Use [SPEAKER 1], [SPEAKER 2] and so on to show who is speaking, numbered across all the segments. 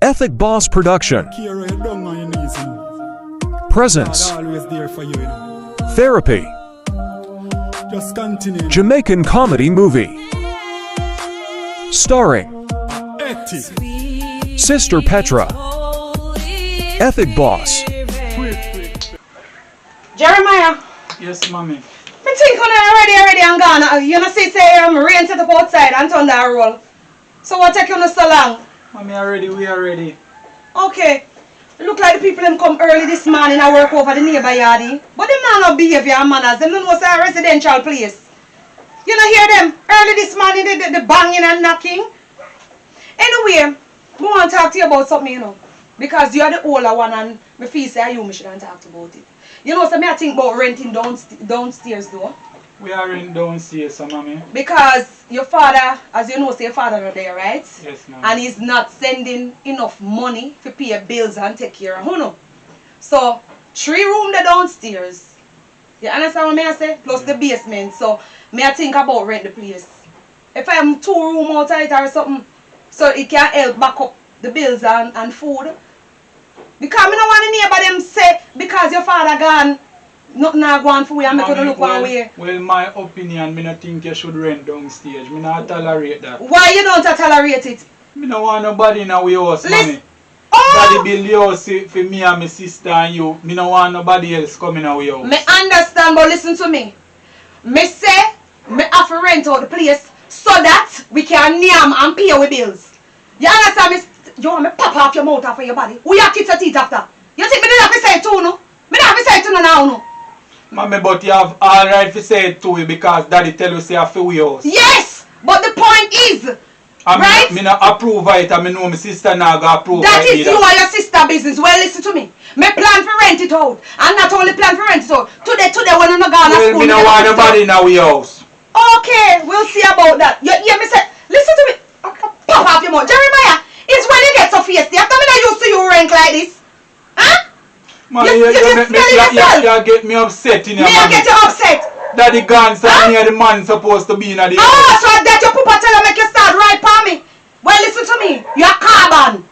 [SPEAKER 1] Ethic Boss Production. Presence. Therapy. Jamaican comedy movie. Starring Sister Petra. Ethic Boss.
[SPEAKER 2] Jeremiah.
[SPEAKER 3] Yes, mommy.
[SPEAKER 2] I think when I'm already and gone. You know, say rain set up outside and turn that roll. So what take you so long?
[SPEAKER 3] Mommy, we are ready.
[SPEAKER 2] Okay. Look like the people them come early this morning and work over the neighbor yardy. But them not no behavior and manners. Them don't know it's a residential place. You know hear them early this morning the banging and knocking. Anyway, I want to talk to you about something, you know. Because you are the older one and me feel say you shouldn't talk about it. You know, so me I think about renting downstairs though.
[SPEAKER 3] We are in downstairs, so mommy.
[SPEAKER 2] Because your father, as you know, say your father not there, right?
[SPEAKER 3] Yes, ma'am.
[SPEAKER 2] And he's not sending enough money to pay bills and take care of Huno. So 3 rooms the downstairs. You understand what I say? Plus the basement. So me I think about rent the place. If I am 2 rooms outside or something, so it can help back up the bills and food. Because I don't want the neighbor them say because your father gone, nothing not going for you and make you look one way.
[SPEAKER 3] Well, my opinion, I don't think you should rent downstairs. I don't tolerate that.
[SPEAKER 2] Why you don't tolerate it?
[SPEAKER 3] I don't want nobody in our house, mommy.
[SPEAKER 2] Oh!
[SPEAKER 3] Daddy build the house for me and my sister and you. I don't want nobody else coming in our house.
[SPEAKER 2] Me understand, but listen to me. Me say, me have to rent out the place so that we can name and pay our bills. You understand me? You want me pop off your mouth off of your body? Who you kids your teeth after? You think me don't have to say it too, no? Me don't have to say it to no now, no?
[SPEAKER 3] Mommy, but you have all right to say it to you because daddy tell you say you have to house.
[SPEAKER 2] Yes! But the point is, right?
[SPEAKER 3] Me not approve it and I know my sister not gonna approve
[SPEAKER 2] that
[SPEAKER 3] it
[SPEAKER 2] is
[SPEAKER 3] either.
[SPEAKER 2] you and your sister business. Well, listen to me. Me plan for rent it out. And not only plan for rent it out. Today when I'm not going to school.
[SPEAKER 3] Me don't want nobody in our house.
[SPEAKER 2] Okay, we'll see about that. You hear me say, listen to me. Pop off your mouth. Jeremiah, it's when you get so feisty. After me not used to you rank like this. Huh?
[SPEAKER 3] Man,
[SPEAKER 2] you
[SPEAKER 3] get me upset in your
[SPEAKER 2] me I get you upset.
[SPEAKER 3] Daddy gone, so the man supposed to be in the house.
[SPEAKER 2] Oh, so that your papa tell you make you start right for me. Well, listen to me. You're carbon.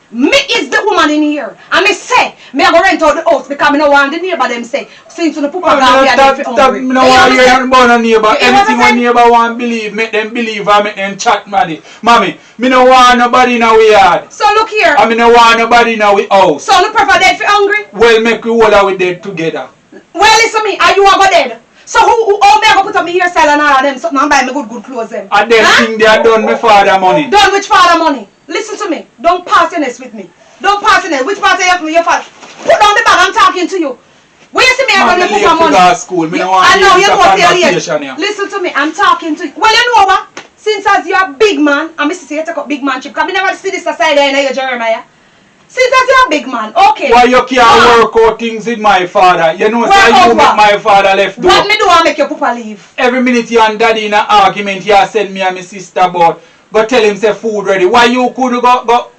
[SPEAKER 2] Me is the woman in here. And me say, me I go rent out the house because me no want the neighbor them say. Since the papa gone, we are there for hungry.
[SPEAKER 3] Me no want hear nothing about a neighbor. Anything one neighbor want believe, make them believe and make them chat, Mommy, me no want nobody in our yard.
[SPEAKER 2] So look here.
[SPEAKER 3] And me no want nobody in our house.
[SPEAKER 2] So no prefer dead for hungry?
[SPEAKER 3] Well, make we all our dead together.
[SPEAKER 2] Well, listen to me. Are you a go dead? So who me I go put up my hairstyle and all of them something and buy me good clothes them?
[SPEAKER 3] And them thing they are done me father money.
[SPEAKER 2] Done which father money? Listen to me. Don't pass your nest with me. Don't pass your nest. Which part of your father? Put down the bag. I'm talking to you. When you see me, I'm going to put my money.
[SPEAKER 3] School. Me
[SPEAKER 2] I know you know what you're listen to me. I'm talking to you. Well, you know what? Since as you're a big man, I'm going to say you take up big man trip. Because I never see this aside there in your Jeremiah. Since as you're a big man, okay.
[SPEAKER 3] Why you can't work out things with my father? You know, say you make my father left door.
[SPEAKER 2] What me do I make your papa leave?
[SPEAKER 3] Every minute you and daddy in an argument, you send me and my sister about. Go tell him say food ready. Why you could go?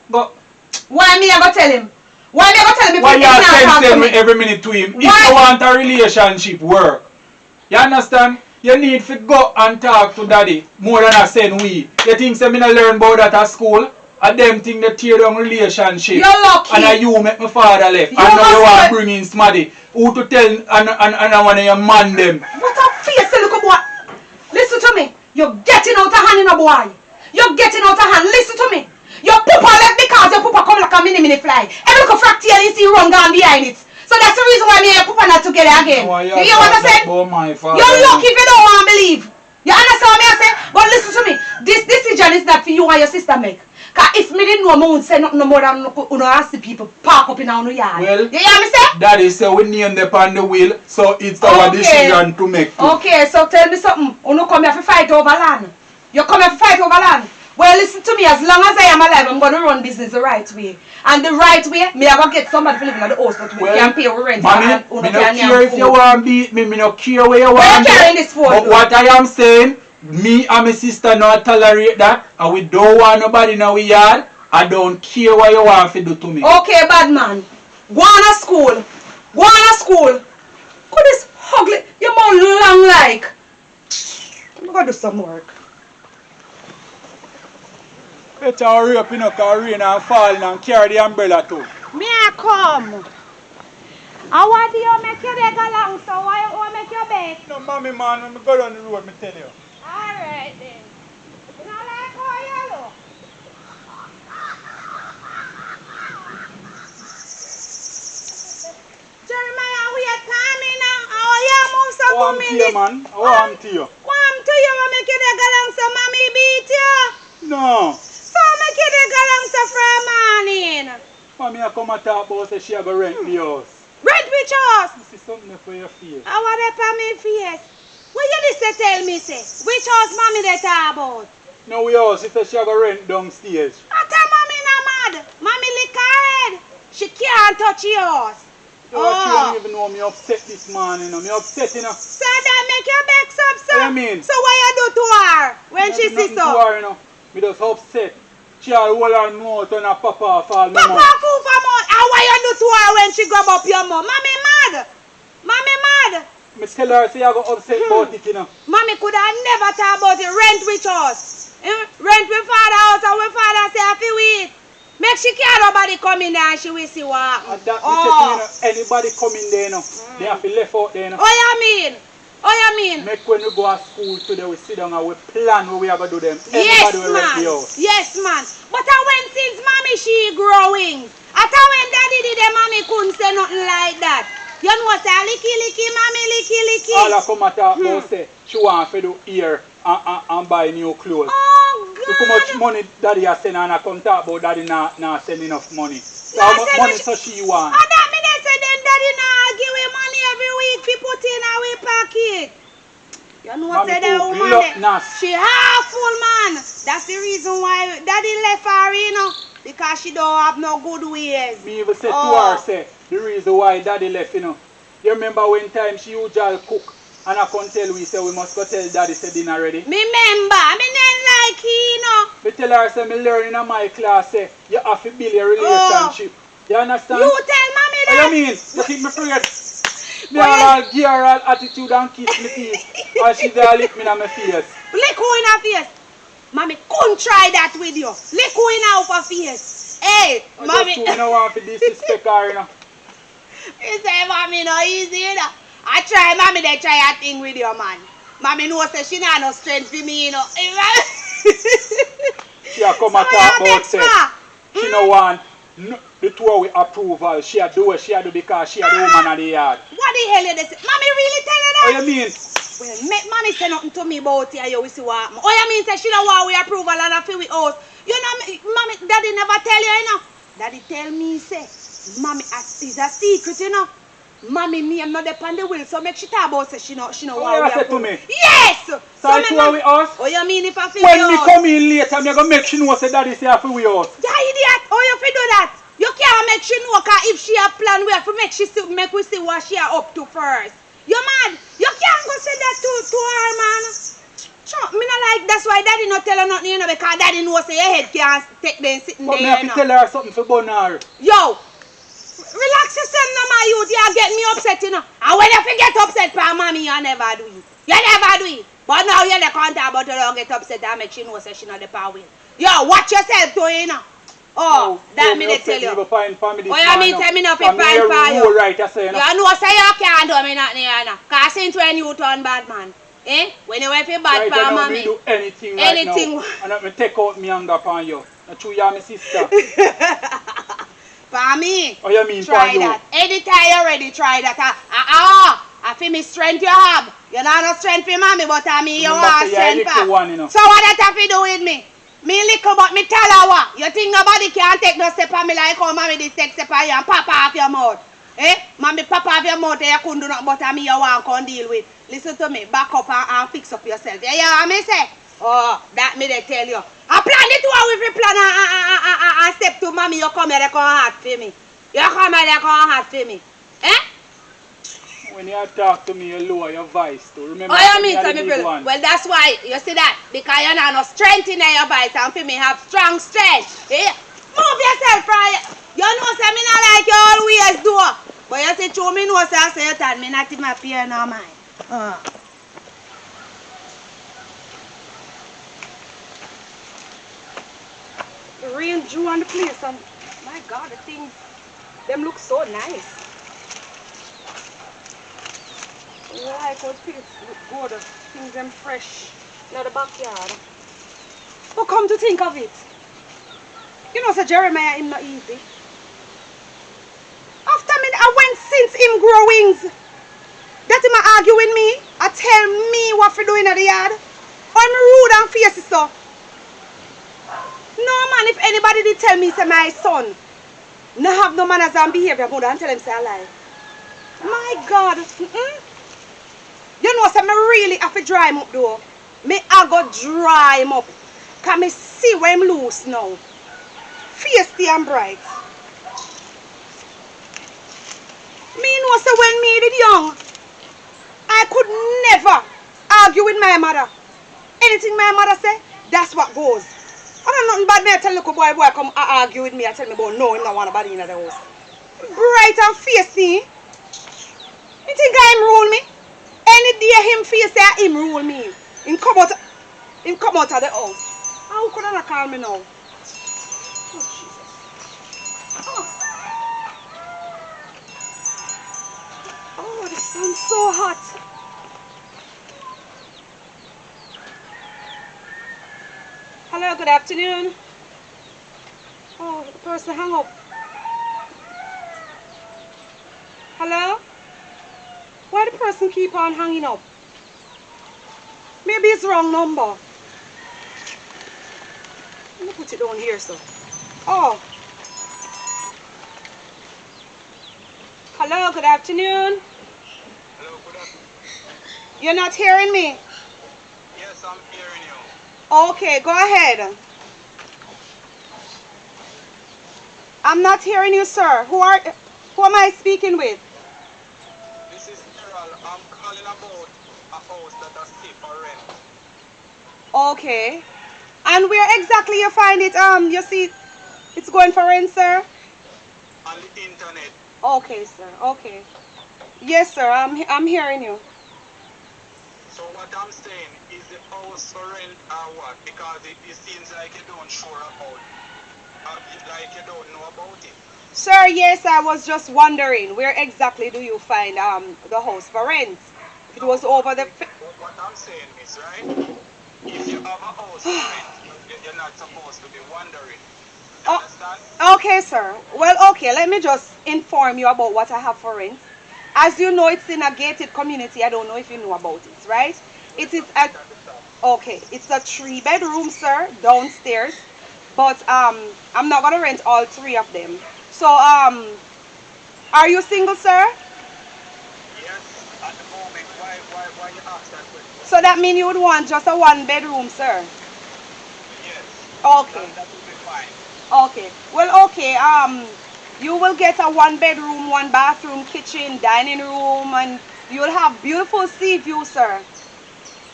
[SPEAKER 2] Why me I go tell him? Why me I go tell him?
[SPEAKER 3] Why you send me every minute to him? If you want a relationship work, you understand? You need to go and talk to daddy more than I send we. You think say me not learn about that at school? And them think they tear down relationship.
[SPEAKER 2] You're lucky.
[SPEAKER 3] And you make my father left. And now you want to bring in somebody who to tell and one of your man them.
[SPEAKER 2] What a face, look boy. Listen to me. You're getting out of hand in a boy. You're getting out of hand. Listen to me. Your papa left because your papa come like a mini fly. Every look fract here you see run down behind it. So that's the reason why me and your papa not together again.
[SPEAKER 3] No,
[SPEAKER 2] you hear what I said? You're lucky if you don't want to believe. You understand what I say? But listen to me. This decision is not for you and your sister make. Because if me didn't know, I wouldn't say nothing more than you ask the people park up in our yard.
[SPEAKER 3] Well,
[SPEAKER 2] you hear me say?
[SPEAKER 3] Daddy say we name them on the wheel, so it's our decision to make.
[SPEAKER 2] Okay, so tell me something. You don't come here to fight over land. You come here to fight over land. Well, listen to me. As long as I am alive, I'm going to run business the right way. And the right way, me I go get somebody to live in the house that we can pay our rent.
[SPEAKER 3] Mommy, me no care if you want to beat me. Me no care where you want to
[SPEAKER 2] carrying this phone.
[SPEAKER 3] But what I am saying, me and my sister not tolerate that, and we don't want nobody in our yard. I don't care what you want to do to me.
[SPEAKER 2] Okay, bad man. Go on to school. Go on to school. Could this ugly, your mouth long like. I'm going to do some work.
[SPEAKER 3] Better hurry up, you know, cause rain and falling and carry the umbrella too.
[SPEAKER 2] Me I come. I want you make your beg along, so why you make your beg?
[SPEAKER 3] No, mommy, man, when I go down the road, me tell you.
[SPEAKER 2] Alright then. You don't like how you look? Jeremiah, wait for me now. How you move so
[SPEAKER 3] Oh, I'm
[SPEAKER 2] good
[SPEAKER 3] to you, man. Oh, I'm to you.
[SPEAKER 2] Come to you and make your beg along, so mommy beat you.
[SPEAKER 3] No.
[SPEAKER 2] So make your beg along, so from morning.
[SPEAKER 3] Mommy, I come and talk about say she a go rent the house.
[SPEAKER 2] Rent which house?
[SPEAKER 3] You see something there for your face.
[SPEAKER 2] I want to pay me face. What you listen tell me say? Which house mommy they talk about?
[SPEAKER 3] No, we house, she said she a go rent downstairs.
[SPEAKER 2] I tell mommy not mad. Mommy lick her head. She can't touch yours.
[SPEAKER 3] You don't even know me upset this morning. Me upset, you know.
[SPEAKER 2] So that make your vex up, sir.
[SPEAKER 3] What do you mean?
[SPEAKER 2] So what you do to her when she
[SPEAKER 3] Nothing
[SPEAKER 2] see
[SPEAKER 3] to
[SPEAKER 2] so?
[SPEAKER 3] her, you know. Me just upset. She all hold her mouth and her papa off all my
[SPEAKER 2] Papa
[SPEAKER 3] mouth.
[SPEAKER 2] fool for mouth. And what you do to her when she grab up your mouth? Mommy mad. Mommy mad.
[SPEAKER 3] Me tell her say I go upset about it, you know.
[SPEAKER 2] Mommy could have never talk about it. Rent which house? Rent with father house and with father say I feel wait. Make she can't nobody come in there and she will see what happen.
[SPEAKER 3] And that me say to you, know, anybody come in there, you know, they have to left out there, you know.
[SPEAKER 2] Oh you mean? Oh you mean?
[SPEAKER 3] Make when we go to school today, we sit down and we plan what we are going to do them.
[SPEAKER 2] Yes
[SPEAKER 3] Everybody will rent the
[SPEAKER 2] man.
[SPEAKER 3] house.
[SPEAKER 2] Yes man. But when since mommy she growing. After when daddy did it, mommy couldn't say nothing like that. You know say licky mommy licky.
[SPEAKER 3] All I come and talk about say she want to do here and buy new clothes.
[SPEAKER 2] Oh God.
[SPEAKER 3] Look how much money daddy has sent and I come talk about daddy not send enough money. So how much money so she want?
[SPEAKER 2] And that mean they say then daddy now give me money every week to put in our pocket. You know what
[SPEAKER 3] Mommy
[SPEAKER 2] say that
[SPEAKER 3] too
[SPEAKER 2] woman
[SPEAKER 3] gluttonous.
[SPEAKER 2] she half full man. That's the reason why daddy left her, you know. Because she don't have no good ways.
[SPEAKER 3] Me even say to her, say, the reason why daddy left, you know. You remember one time she usually cook and I come tell we say we must go tell daddy say dinner ready.
[SPEAKER 2] Me remember, me then like he, you know.
[SPEAKER 3] Me tell her say me learn in my class say you have to build a relationship. You understand?
[SPEAKER 2] You tell mommy
[SPEAKER 3] What
[SPEAKER 2] that.
[SPEAKER 3] you mean? You think me forget? Me all give her all attitude and kiss me face. And she there lick me in my face.
[SPEAKER 2] Lick who in her face. Mommy couldn't try that with you. Lick who in her face. Hey, mommy.
[SPEAKER 3] I don't want to disrespect her, you know.
[SPEAKER 2] You say mommy no easy, you know. I try, mommy they try a thing with you, man. Mommy know say she not no strength for me, you know.
[SPEAKER 3] She a come and talk about say she no want the two of we approval. She a do what she a do because she a the woman of the yard.
[SPEAKER 2] What the hell you they say? Mommy really tell you that?
[SPEAKER 3] What you mean?
[SPEAKER 2] Well, make mommy say nothing to me about it and you will see what happen. Oh, you mean say she don't want we approval and I feel we house. You know, mommy, daddy never tell you, you know. Daddy tell me, say, mommy, it's a secret, you know. Mommy, me, I'm not depend the will, so make she talk about say she no want we
[SPEAKER 3] say to
[SPEAKER 2] approval.
[SPEAKER 3] me?
[SPEAKER 2] Yes!
[SPEAKER 3] So I two of we house?
[SPEAKER 2] Oh, you mean if I feel
[SPEAKER 3] When
[SPEAKER 2] we
[SPEAKER 3] me
[SPEAKER 2] house?
[SPEAKER 3] come in later, me gonna make she know say daddy say I feel we house.
[SPEAKER 2] Yeah, idiot! Oh, you fi do that? You can't make she know, cause if she a plan, we have to make we see what she are up to first. You mad? You can't go say that to her, man. Sure, me not like that's why daddy not tell her nothing, you know, because daddy knows say your head can't take them sitting
[SPEAKER 3] But
[SPEAKER 2] there.
[SPEAKER 3] me have to tell her something for bun her.
[SPEAKER 2] Yo, relax yourself now, my youth. You get me upset, you know. And when you get upset, pa mommy, you never do it. You never do it. But now you the contact about you don't get upset and make she know say she not the power. Yo, watch yourself too, you know. Oh, that me they tell you.
[SPEAKER 3] Oh,
[SPEAKER 2] you mean tell me no fi find for you?
[SPEAKER 3] Right, I say, you know.
[SPEAKER 2] You know say you can't do me nothing, you know. Cause since when you turn bad man, eh? When you went for bad
[SPEAKER 3] Right,
[SPEAKER 2] for
[SPEAKER 3] I
[SPEAKER 2] mommy.
[SPEAKER 3] me do anything
[SPEAKER 2] Anything.
[SPEAKER 3] right now. And let me take out me anger upon you. Not true, you are my sister.
[SPEAKER 2] For me.
[SPEAKER 3] Oh, you mean
[SPEAKER 2] Try
[SPEAKER 3] for you?
[SPEAKER 2] that. Anytime you ready, try that. I feel me strength you have. You not no strength for mommy, but I mean you want strength for.
[SPEAKER 3] One, you know.
[SPEAKER 2] So what that have to do with me? Me little but me tell her what. You think nobody can take no step on me like how mommy did take step on you and pop off your mouth. Eh? Mommy pop off your mouth and you couldn't do nothing but me you want to deal with. Listen to me. Back up and fix up yourself. You hear what me say? Oh, that me they tell you. I plan it to with plan and step to mommy you come here they come hard for me. You come here they come hard for me. Eh?
[SPEAKER 3] When you talk to me, you lower your voice too. Remember,
[SPEAKER 2] Oh, you mean to me, brother? Well, that's why, you see that? Because you have no strength in your voice and for me have strong strength. Eh? Move yourself, Friday. You know, say me not like you always do. But you say, true, me know, say, I say, you tell me not even fear no mind. rain drew on the place and my God, the things, them look so nice. Like how things look good, things them fresh in the backyard. But come to think of it, you know, so Jeremiah him not easy. After me, I went since him growings. That him a argue with me, I tell me what for doing at the yard. I'm rude and fierce so. No man, if anybody did tell me say my son no have no manners and behavior, go and tell him say I lie. My God. You know, say me really have to dry him up though. Me I go dry him up. Cause me see where him loose now. Feisty and bright. Me know say when me did young, I could never argue with my mother. Anything my mother say, that's what goes. I don't know nothing bad me I tell little boy come argue with me and tell me about no, him not want nobody in the house. Bright and feisty. You think I him rule me? Any day him face say him rule me. Him come out of the house. How could I not call me now? Oh Jesus. Oh, the sun's so hot. Hello, good afternoon. Oh, the person hung up. Hello? Why the person keep on hanging up? Maybe it's the wrong number. Let me put it down here, so. Oh. Hello, good afternoon.
[SPEAKER 4] Hello, good afternoon.
[SPEAKER 2] You're not hearing me?
[SPEAKER 4] Yes, I'm hearing you.
[SPEAKER 2] Okay, go ahead. I'm not hearing you, sir. Who am I speaking with?
[SPEAKER 4] This is Errol. I'm calling about a house that I stay for rent.
[SPEAKER 2] Okay. And where exactly you find it? You see it's going for rent, sir?
[SPEAKER 4] On the internet.
[SPEAKER 2] Okay, sir. Okay. Yes, sir. I'm hearing you.
[SPEAKER 4] So what I'm saying is the house for rent or what? Because it seems like you don't sure about like you don't know about it.
[SPEAKER 2] Sir, yes, I was just wondering, where exactly do you find the house for rent? If it was over the...
[SPEAKER 4] What I'm saying is, right? If you have a house for rent, you're not supposed to be wondering. You understand?
[SPEAKER 2] Okay, sir. Well, okay, let me just inform you about what I have for rent. As you know, it's in a gated community. I don't know if you know about it, right? It is a... Okay, it's a 3-bedroom, sir, downstairs. But I'm not gonna rent all 3 of them. So are you single, sir?
[SPEAKER 4] Yes, at the moment. Why you ask that question?
[SPEAKER 2] So that means you would want just a 1-bedroom, sir?
[SPEAKER 4] Yes.
[SPEAKER 2] Okay.
[SPEAKER 4] That will be fine.
[SPEAKER 2] Okay. Well, okay. You will get a 1-bedroom, 1-bathroom, kitchen, dining room, and you'll have beautiful sea view, sir.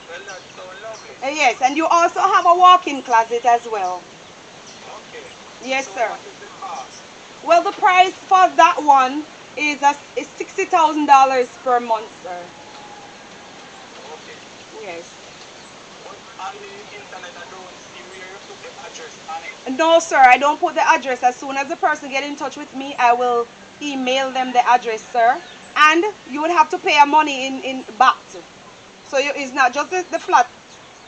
[SPEAKER 4] Well, that's so lovely.
[SPEAKER 2] Yes, and you also have a walk-in closet as well.
[SPEAKER 4] Okay.
[SPEAKER 2] Yes,
[SPEAKER 4] So
[SPEAKER 2] sir.
[SPEAKER 4] what is the cost?
[SPEAKER 2] Well, the price for that one is $60,000 per month, sir.
[SPEAKER 4] Okay.
[SPEAKER 2] Yes.
[SPEAKER 4] But on the internet, I don't see where you put the address on it.
[SPEAKER 2] No, sir, I don't put the address. As soon as the person get in touch with me, I will email them the address, sir. And you would have to pay a money in back. So it's not just the flat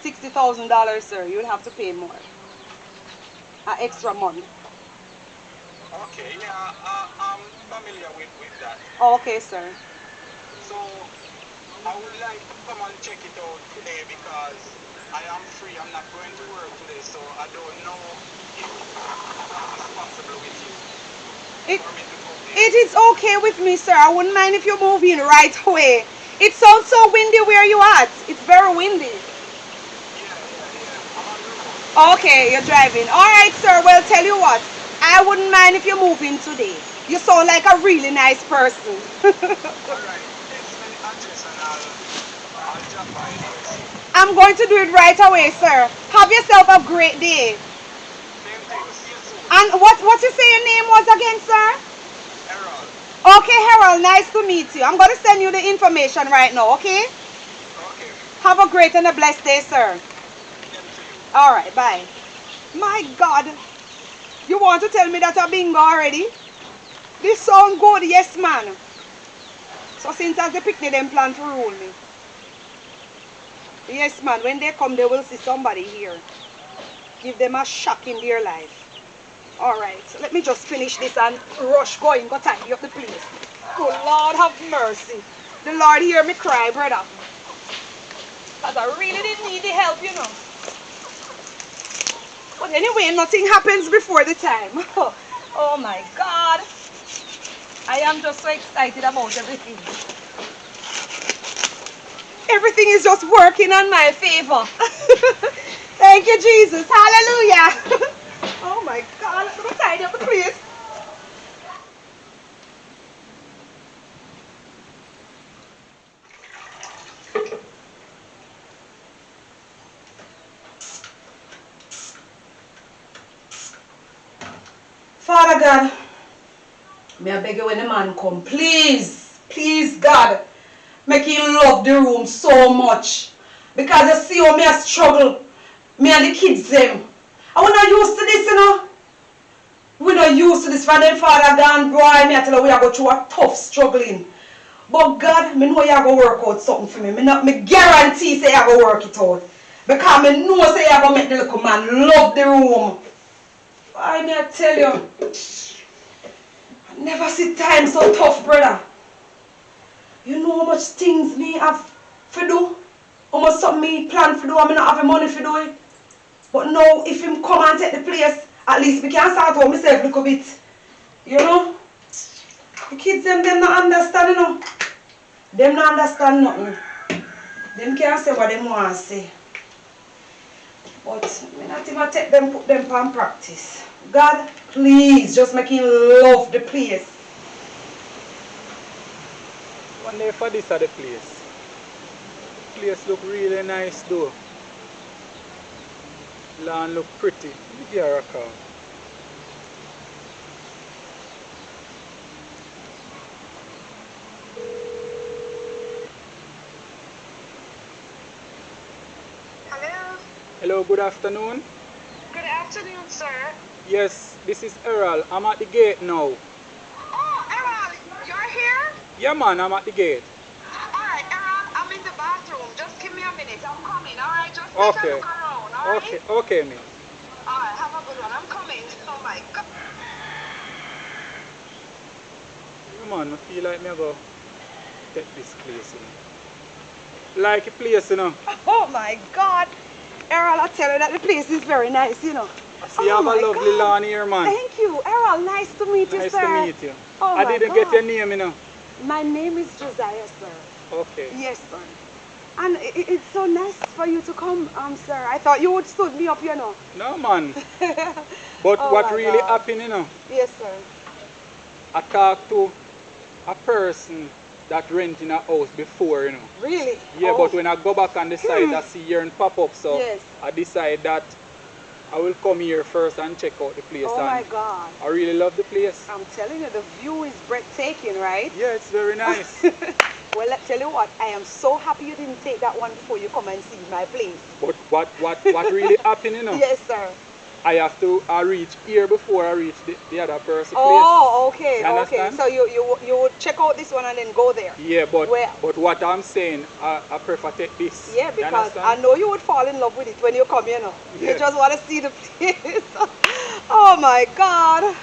[SPEAKER 2] $60,000, sir. You would have to pay more. An extra month.
[SPEAKER 4] Okay, yeah, I'm familiar with that.
[SPEAKER 2] Okay, sir.
[SPEAKER 4] So, I would like to come and check it out today because I am free. I'm not going to work today, so I don't know if it's possible with you.
[SPEAKER 2] It is okay with me, sir. I wouldn't mind if you move in right away. It sounds so windy where you at. It's very windy.
[SPEAKER 4] Yeah. I'm on the road.
[SPEAKER 2] Okay, you're driving. All right, sir. Well, tell you what. I wouldn't mind if you move in today. You sound like a really nice person.
[SPEAKER 4] Alright, text me the address and I'll drop by there.
[SPEAKER 2] I'm going to do it right away, sir. Have yourself a great day.
[SPEAKER 4] Same thing, see you soon.
[SPEAKER 2] And what you say your name was again, sir?
[SPEAKER 4] Errol.
[SPEAKER 2] Okay, Harold. Nice to meet you. I'm going to send you the information right now, okay?
[SPEAKER 4] Okay.
[SPEAKER 2] Have a great and a blessed day, sir.
[SPEAKER 4] Same to you.
[SPEAKER 2] All right, bye. My God. You want to tell me that a bingo already? This sound good, yes man. So since as the Pickney them plan to rule me. Yes man, when they come they will see somebody here. Give them a shock in their life. Alright, so let me just finish this and rush going, go tidy up the place. Oh Lord have mercy. The Lord hear me cry, brother. Because I really didn't need the help, you know. But anyway, nothing happens before the time. Oh my God. I am just so excited about everything. Everything is just working on my favor. Thank you, Jesus. Hallelujah. Oh my God. I'm going to tidy up the place. Father God, may I beg you when the man come, please, please God, make him love the room so much. Because you see how me I struggle, me and the kids them. And we're not used to this, you know. We're not used to this for them father gone, boy, me I tell you we are going through a tough struggling. But God, me know you are going to work out something for me. Me guarantee say you are going to work it out. Because me know say you are going to make the little man love the room. I may tell you, I never see time so tough, brother. You know how much things me have to do? How much something me plan to do and me not have money to do it? But now, if him come and take the place, at least we can start out myself a little bit. You know? The kids, them not understand, you know? Them not understand nothing. Them can't say what they want to say. But I not even take them, put them on practice. God, please, just make him love the place.
[SPEAKER 3] One day for this at the place. The place look really nice though. Lawn look pretty. Let me give her a call.
[SPEAKER 4] Hello?
[SPEAKER 3] Hello, good afternoon.
[SPEAKER 4] Good afternoon, sir.
[SPEAKER 3] Yes, this is Errol. I'm at the gate now.
[SPEAKER 4] Oh, Errol, you're here?
[SPEAKER 3] Yeah man, I'm at the gate.
[SPEAKER 4] Alright, Errol, I'm in the bathroom. Just give me a minute. I'm coming, alright? Just take
[SPEAKER 3] Okay.
[SPEAKER 4] a look around, alright?
[SPEAKER 3] Okay, me.
[SPEAKER 4] Alright, have a good one. I'm coming. Oh my God.
[SPEAKER 3] Yeah man, I feel like me go take this place, you know. Like a place, you know.
[SPEAKER 2] Oh my God. Errol, I tell you that the place is very nice, you know.
[SPEAKER 3] I see you have a lovely lawn here, man.
[SPEAKER 2] Thank you. Errol, nice to meet you,
[SPEAKER 3] Nice
[SPEAKER 2] sir.
[SPEAKER 3] to meet you.
[SPEAKER 2] Oh
[SPEAKER 3] I
[SPEAKER 2] my
[SPEAKER 3] didn't
[SPEAKER 2] God.
[SPEAKER 3] get your name, you know.
[SPEAKER 2] My name is Josiah, sir.
[SPEAKER 3] Okay.
[SPEAKER 2] Yes, sir. And it's so nice for you to come, sir. I thought you would stood me up, you know.
[SPEAKER 3] No, man. But
[SPEAKER 2] Oh
[SPEAKER 3] what
[SPEAKER 2] my
[SPEAKER 3] really
[SPEAKER 2] God.
[SPEAKER 3] happened, you know,
[SPEAKER 2] Yes, sir.
[SPEAKER 3] I talked to a person that renting a house before, you know.
[SPEAKER 2] Really?
[SPEAKER 3] Yeah,
[SPEAKER 2] Oh.
[SPEAKER 3] but when I go back on the site, I see here and pop up, so
[SPEAKER 2] Yes.
[SPEAKER 3] I decide that I will come here first and check out the place.
[SPEAKER 2] Oh
[SPEAKER 3] and
[SPEAKER 2] my God.
[SPEAKER 3] I really love the place.
[SPEAKER 2] I'm telling you, the view is breathtaking, right?
[SPEAKER 3] Yeah, it's very nice.
[SPEAKER 2] Well, let's tell you what, I am so happy you didn't take that one before you come and see my place.
[SPEAKER 3] But what really happened, you know,
[SPEAKER 2] Yes, sir.
[SPEAKER 3] I have to reach here before I reach the other person's
[SPEAKER 2] Oh, okay,
[SPEAKER 3] You
[SPEAKER 2] okay.
[SPEAKER 3] understand?
[SPEAKER 2] So you would check out this one and then go there.
[SPEAKER 3] place. Yeah, but
[SPEAKER 2] Where?
[SPEAKER 3] but what I'm saying, I prefer take this.
[SPEAKER 2] Yeah,
[SPEAKER 3] You
[SPEAKER 2] because I
[SPEAKER 3] understand?
[SPEAKER 2] know you would fall in love with it when you come, you know. You
[SPEAKER 3] Yeah.
[SPEAKER 2] just want to see the place. Oh my God.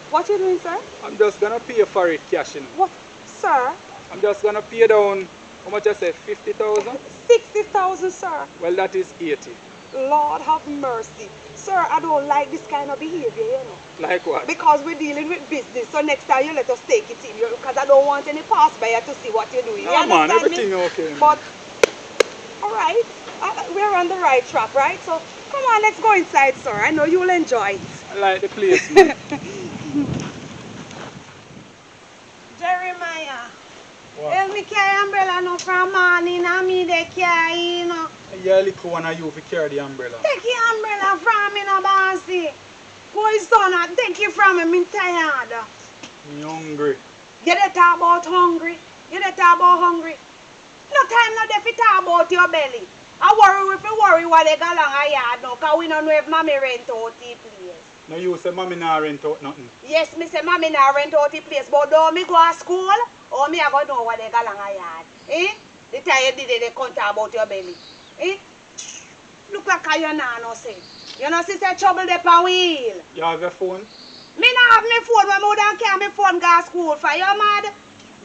[SPEAKER 2] What you doing, sir?
[SPEAKER 3] I'm just gonna pay for it cash, you know.
[SPEAKER 2] What, sir?
[SPEAKER 3] I'm just gonna pay down, how much I say, 50,000?
[SPEAKER 2] 60,000, sir.
[SPEAKER 3] Well, that is 80.
[SPEAKER 2] Lord have mercy. Sir, I don't like this kind of behavior, you know.
[SPEAKER 3] Like what?
[SPEAKER 2] Because we're dealing with business, so next time you let us take it in, because I don't want any passerby to see what you're doing. You
[SPEAKER 3] No, man,
[SPEAKER 2] understand me?
[SPEAKER 3] everything okay. Man.
[SPEAKER 2] But, alright, we're on the right track, right? So, come on, let's go inside, sir. I know you'll enjoy it.
[SPEAKER 3] I like the place, man.
[SPEAKER 2] Jeremiah,
[SPEAKER 3] What?
[SPEAKER 2] help me carry umbrella no from morning, and me they carry, you know.
[SPEAKER 3] Yeah, little one of you to carry the umbrella.
[SPEAKER 2] Take your umbrella from me, no bossy. Boy, son, take it from me, I'm tired.
[SPEAKER 3] Me hungry.
[SPEAKER 2] You dey talk about hungry? You dey talk about hungry? No time no dey fi talk about your belly. I worry if you worry while they go along a yard now, because we don't know if mommy rent out the place.
[SPEAKER 3] No, you say mommy not rent out nothing.
[SPEAKER 5] Yes, me say mommy not rent out the place, but don't me go to school, or me I go know what they got along a yard. Eh? The time you did it, they count about your belly. Eh? Look like you no say. You know, sister trouble the pan wheel.
[SPEAKER 3] You have your phone?
[SPEAKER 5] Me not have my phone, my mother can't my phone go to school for. You mad?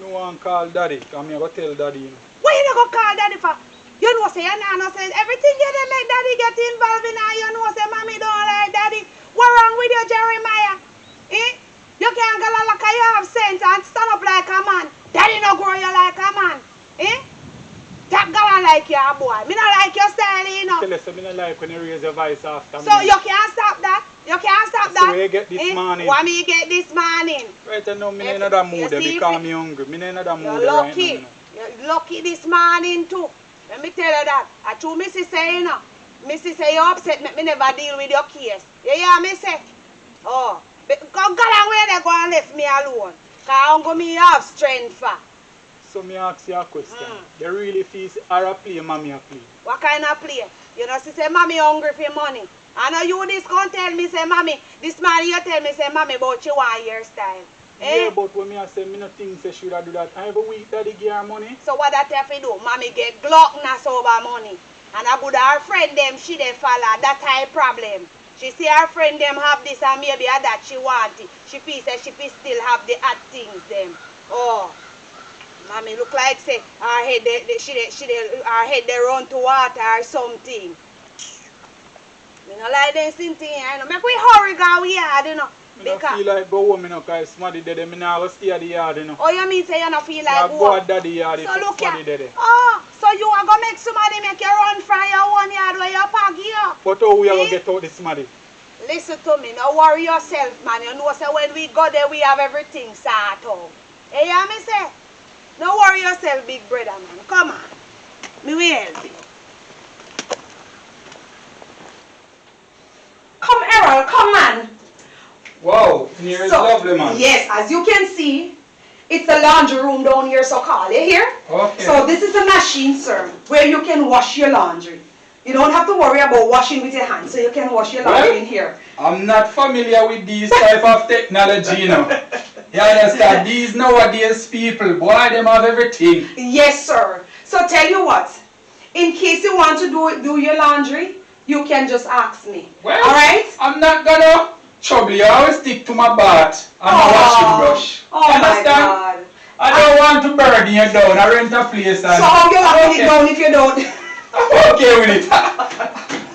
[SPEAKER 3] No one call daddy, come here go tell daddy. You know.
[SPEAKER 5] What you not go call daddy for? You know say you no say everything you dey make daddy get involved in, and you know say mommy don't like daddy. What wrong with you, Jeremiah? Eh? You can't go like you have sense and stand up like a man. Daddy no grow you like a man. Eh? That girl like you, boy. Me not like your style, you know.
[SPEAKER 3] Tell us, I don't like when you raise your voice after me.
[SPEAKER 5] So you can't stop that? You can't stop that?
[SPEAKER 3] So where you get this morning?
[SPEAKER 5] What me get this morning?
[SPEAKER 3] Right now, me in another mood because me hungry. Me in another mood
[SPEAKER 5] You're
[SPEAKER 3] right
[SPEAKER 5] lucky.
[SPEAKER 3] now.
[SPEAKER 5] You're lucky this morning too. Let me tell you that. I told Missy say, you know. Missy say you upset me never deal with your case. You hear me say? Oh. Because God where they go and left me alone. Because I'm going to have strength for.
[SPEAKER 3] So me ask you a question. They really feel or a play mommy a play?
[SPEAKER 5] What kind of play? You know, she say, mommy hungry for money. I know you this can't tell me, say, mommy, this man you tell me, say, mommy, but you want your style. Eh?
[SPEAKER 3] Yeah, but when me I say, me no think say should I do that. Every week daddy give her money.
[SPEAKER 5] So what that have to do? Mommy get gluttonous over money. And I would her friend them, she they follow. That's her problem. She see her friend them have this and maybe that she want it. She feels that she still have the odd things them. Oh. Mommy look like say her head her head they run to water or something. You know like them same thing, you know. Make we hurry go we yard, you know.
[SPEAKER 3] I don't feel like go home, you know, because somebody dead. I not go stay at the yard, you know.
[SPEAKER 5] Oh, you mean say you don't feel like
[SPEAKER 3] go at the yard if
[SPEAKER 5] so look
[SPEAKER 3] somebody
[SPEAKER 5] here.
[SPEAKER 3] dead.
[SPEAKER 5] Oh, so you are going to make somebody make you run from your own yard where you park here?
[SPEAKER 3] But how we are going to get out this somebody?
[SPEAKER 5] Listen to me, no worry yourself, man. You know, say when we go there, we have everything sorted out. You hear me say? No worry yourself, big brother, man. Come on. Me will help you.
[SPEAKER 2] Come, Errol, come on.
[SPEAKER 3] Wow, here is lovely, man.
[SPEAKER 2] Yes, as you can see, it's a laundry room down here, so call you here.
[SPEAKER 3] Okay.
[SPEAKER 2] So this is a machine, sir, where you can wash your laundry. You don't have to worry about washing with your hands, so you can wash your laundry in here.
[SPEAKER 3] I'm not familiar with these type of technology, you know. You understand? These nowadays people, boy, them have everything.
[SPEAKER 2] Yes, sir. So tell you what, in case you want to do your laundry, you can just ask me.
[SPEAKER 3] Well,
[SPEAKER 2] all right?
[SPEAKER 3] I'm not gonna trouble you. I always stick to my bath and my washing brush.
[SPEAKER 2] Oh
[SPEAKER 3] You
[SPEAKER 2] my
[SPEAKER 3] understand?
[SPEAKER 2] God.
[SPEAKER 3] I don't want to burden you down. I rent a place and...
[SPEAKER 2] So how you locking it down if you don't?
[SPEAKER 3] I'm okay with it.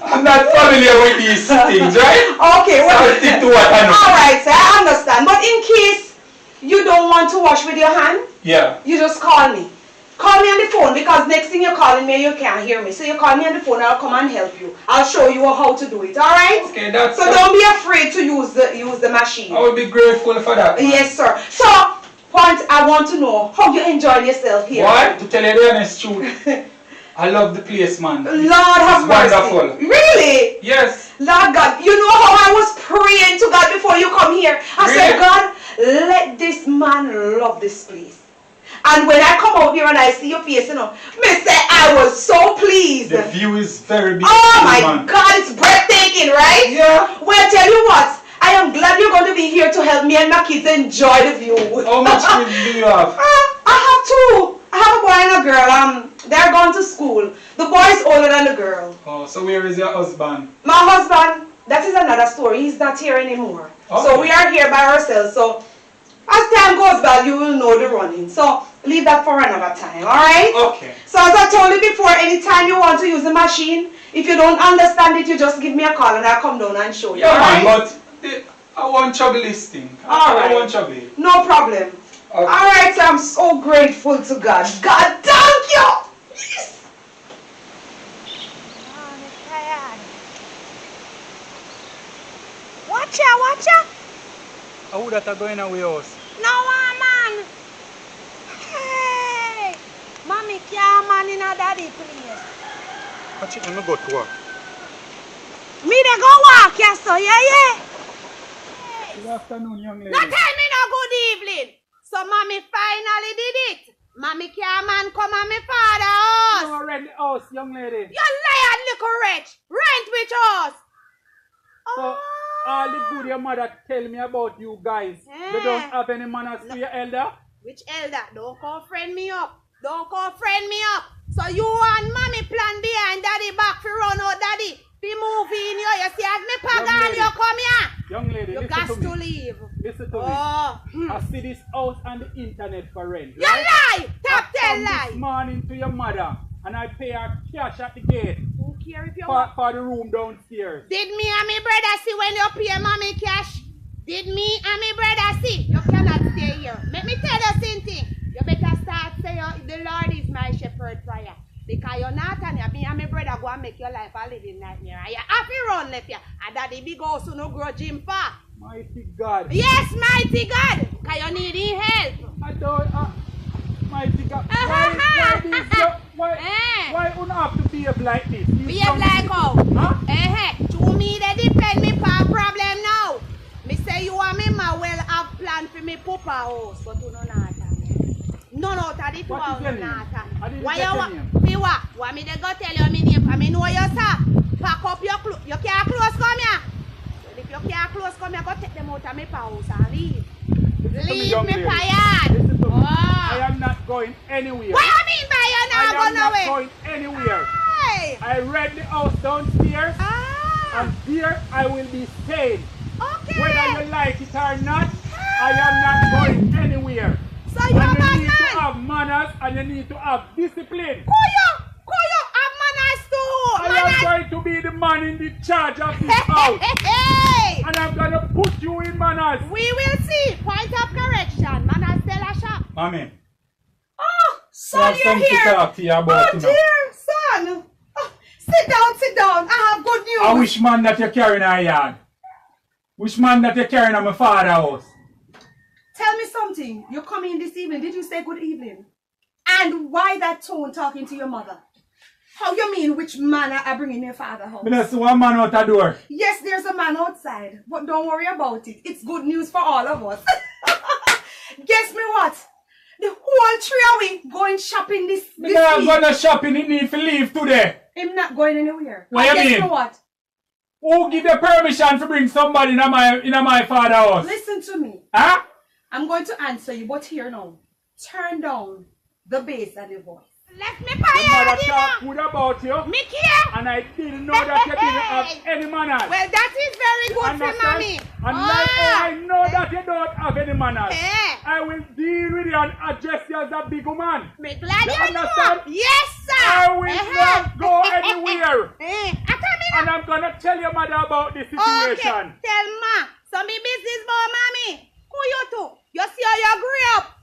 [SPEAKER 3] I'm not familiar with these things, right?
[SPEAKER 2] Okay, well,
[SPEAKER 3] So I stick to what I know.
[SPEAKER 2] alright, sir, I understand. But in case you don't want to wash with your hand,
[SPEAKER 3] Yeah.
[SPEAKER 2] you just call me. Call me on the phone because next thing you're calling me, you can't hear me. So you call me on the phone, I'll come and help you. I'll show you how to do it, alright?
[SPEAKER 3] Okay, that's...
[SPEAKER 2] So don't be afraid to use the machine.
[SPEAKER 3] I would be grateful for that.
[SPEAKER 2] Yes, sir. So, point, I want to know how you enjoy yourself here.
[SPEAKER 3] What? To tell you the honest truth, I love the place, man.
[SPEAKER 2] Lord have mercy.
[SPEAKER 3] Wonderful.
[SPEAKER 2] Really?
[SPEAKER 3] Yes.
[SPEAKER 2] Lord God, you know how I was praying to God before you come here. I said, God, let this man love this place. And when I come out here and I see your face, you know, me say I was so pleased.
[SPEAKER 3] The view is very beautiful,
[SPEAKER 2] Oh my
[SPEAKER 3] man.
[SPEAKER 2] God, it's breathtaking, right?
[SPEAKER 3] Yeah.
[SPEAKER 2] Well, tell you what, I am glad you're going to be here to help me and my kids enjoy the view.
[SPEAKER 3] How much kids do you have?
[SPEAKER 2] I have two. I have a boy and a girl. They're going to school. The boy is older than the girl.
[SPEAKER 3] Oh, so where is your husband?
[SPEAKER 2] My husband, that is another story. He's not here anymore.
[SPEAKER 3] Okay.
[SPEAKER 2] So we are here by ourselves. So as time goes by, you will know the running. So leave that for another time, alright?
[SPEAKER 3] Okay.
[SPEAKER 2] So as I told you before, anytime you want to use the machine, if you don't understand it, you just give me a call and I'll come down and show you.
[SPEAKER 3] Yeah,
[SPEAKER 2] alright?
[SPEAKER 3] man, but I want trouble this thing. I want trouble.
[SPEAKER 2] No problem.
[SPEAKER 3] Okay.
[SPEAKER 2] Alright, so I'm so grateful to God. God, thank you! Yes.
[SPEAKER 5] Watch ya, watch ya.
[SPEAKER 3] How would that go in our house?
[SPEAKER 5] No one, man. Hey. Mommy can't man in a daddy place.
[SPEAKER 3] Watch it, let me go to work.
[SPEAKER 5] Me they go walk, yes, so yeah.
[SPEAKER 3] Good afternoon, young lady.
[SPEAKER 5] No tell me no good evening. So mommy finally did it. Mommy can't man come on me father house.
[SPEAKER 3] You rent the house, young lady.
[SPEAKER 5] You lion little wretch. Rent with us.
[SPEAKER 3] So, all the good your mother tell me about you guys. You don't have any manners to your elder?
[SPEAKER 5] Which elder? Don't come friend me up. Don't come friend me up. So you and mommy plan behind daddy back for run out daddy. Be moving you. You see as me pagan you come here.
[SPEAKER 3] Young lady,
[SPEAKER 5] You
[SPEAKER 3] listen
[SPEAKER 5] got
[SPEAKER 3] to
[SPEAKER 5] to
[SPEAKER 3] me.
[SPEAKER 5] leave.
[SPEAKER 3] Listen to me. I see this house on the internet for rent.
[SPEAKER 5] You lie! Top
[SPEAKER 3] I
[SPEAKER 5] 10
[SPEAKER 3] come
[SPEAKER 5] lie!
[SPEAKER 3] this morning to your mother and I pay her cash at the gate
[SPEAKER 5] Who care if you
[SPEAKER 3] for the room downstairs.
[SPEAKER 5] Did me and me brother see when you pay mommy cash? Did me and me brother see? You cannot stay here. Let me tell you something. You better start saying the Lord is my shepherd prayer. Because you're not and me and my brother go and make your life a living nightmare. And you have to run left here. And daddy big house who no grow gym for.
[SPEAKER 3] Mighty God.
[SPEAKER 5] Yes, mighty God. Because you need his help.
[SPEAKER 3] I don't, mighty God. Why you not have to behave like this?
[SPEAKER 5] Behave like how?
[SPEAKER 3] Huh?
[SPEAKER 5] To me they depend me for problem now. Me say you and me ma well have plan for me papa house. But you know not. None out of the two
[SPEAKER 3] What is your name?
[SPEAKER 5] not.
[SPEAKER 3] I didn't
[SPEAKER 5] Why
[SPEAKER 3] get
[SPEAKER 5] you
[SPEAKER 3] your
[SPEAKER 5] want?
[SPEAKER 3] name.
[SPEAKER 5] Me what? Want me to go tell you my name? I mean know you sir. Pack up your clothes. You can't close come here. Well, if you can't close come here, go take them out of my house and leave. Leave me tired.
[SPEAKER 3] Listen to me. I am not going anywhere.
[SPEAKER 5] What you mean by you
[SPEAKER 3] I
[SPEAKER 5] not
[SPEAKER 3] am not
[SPEAKER 5] going
[SPEAKER 3] going anywhere.
[SPEAKER 5] Hey.
[SPEAKER 3] I rent the house downstairs and here I will be staying.
[SPEAKER 5] Okay.
[SPEAKER 3] Whether you like it or not, I am not going anywhere.
[SPEAKER 5] So you
[SPEAKER 3] And
[SPEAKER 5] a
[SPEAKER 3] you need to
[SPEAKER 5] man.
[SPEAKER 3] have manners and you need to have discipline.
[SPEAKER 5] Kuyo have manners too.
[SPEAKER 3] I am going to be the man in the charge of this house.
[SPEAKER 5] Hey.
[SPEAKER 3] And I'm going to put you in manners.
[SPEAKER 5] We will see. Point of correction. Manners tell a shop.
[SPEAKER 3] Mommy,
[SPEAKER 2] Oh,
[SPEAKER 3] I
[SPEAKER 2] son,
[SPEAKER 3] have
[SPEAKER 2] you're
[SPEAKER 3] something to
[SPEAKER 2] here.
[SPEAKER 3] talk to you about.
[SPEAKER 2] Oh,
[SPEAKER 3] You know.
[SPEAKER 2] dear son. Oh, sit down. I have good news.
[SPEAKER 3] I wish man that you're carrying a yard. Which man that you're carrying at my father's house.
[SPEAKER 2] Tell me something. You're coming this evening. Did you say good evening? And why that tone talking to your mother? How you mean which man I bring in your father's house?
[SPEAKER 3] Me just see one man out the door.
[SPEAKER 2] Yes, there's a man outside. But don't worry about it. It's good news for all of us. Guess me what? The whole three of we going shopping this
[SPEAKER 3] Me not
[SPEAKER 2] week.
[SPEAKER 3] going to shopping, he need to leave today.
[SPEAKER 2] I'm not going anywhere.
[SPEAKER 3] What
[SPEAKER 2] And
[SPEAKER 3] you
[SPEAKER 2] guess
[SPEAKER 3] mean?
[SPEAKER 2] me what?
[SPEAKER 3] Who give the permission to bring somebody in my father's house?
[SPEAKER 2] Listen to me.
[SPEAKER 3] Huh?
[SPEAKER 2] I'm going to answer you, but here now. Turn down the bass and the voice.
[SPEAKER 5] Let me
[SPEAKER 3] Your mother
[SPEAKER 5] fire
[SPEAKER 3] talk
[SPEAKER 5] you.
[SPEAKER 3] good about you.
[SPEAKER 5] Me care.
[SPEAKER 3] And I didn't know that you didn't have any manners.
[SPEAKER 5] Well, that is very good for
[SPEAKER 3] Understand?
[SPEAKER 5] mommy.
[SPEAKER 3] And like how I know that you don't have any manners,
[SPEAKER 5] Eh.
[SPEAKER 3] I will deal with you and address you as a big woman.
[SPEAKER 5] Me glad
[SPEAKER 3] You
[SPEAKER 5] you
[SPEAKER 3] understand?
[SPEAKER 5] know. Yes, sir.
[SPEAKER 3] I will not go anywhere.
[SPEAKER 5] I come in.
[SPEAKER 3] And I'm going to tell your mother about this situation.
[SPEAKER 5] Okay, tell ma. So me business about mommy. Who you two? You see how you grew up?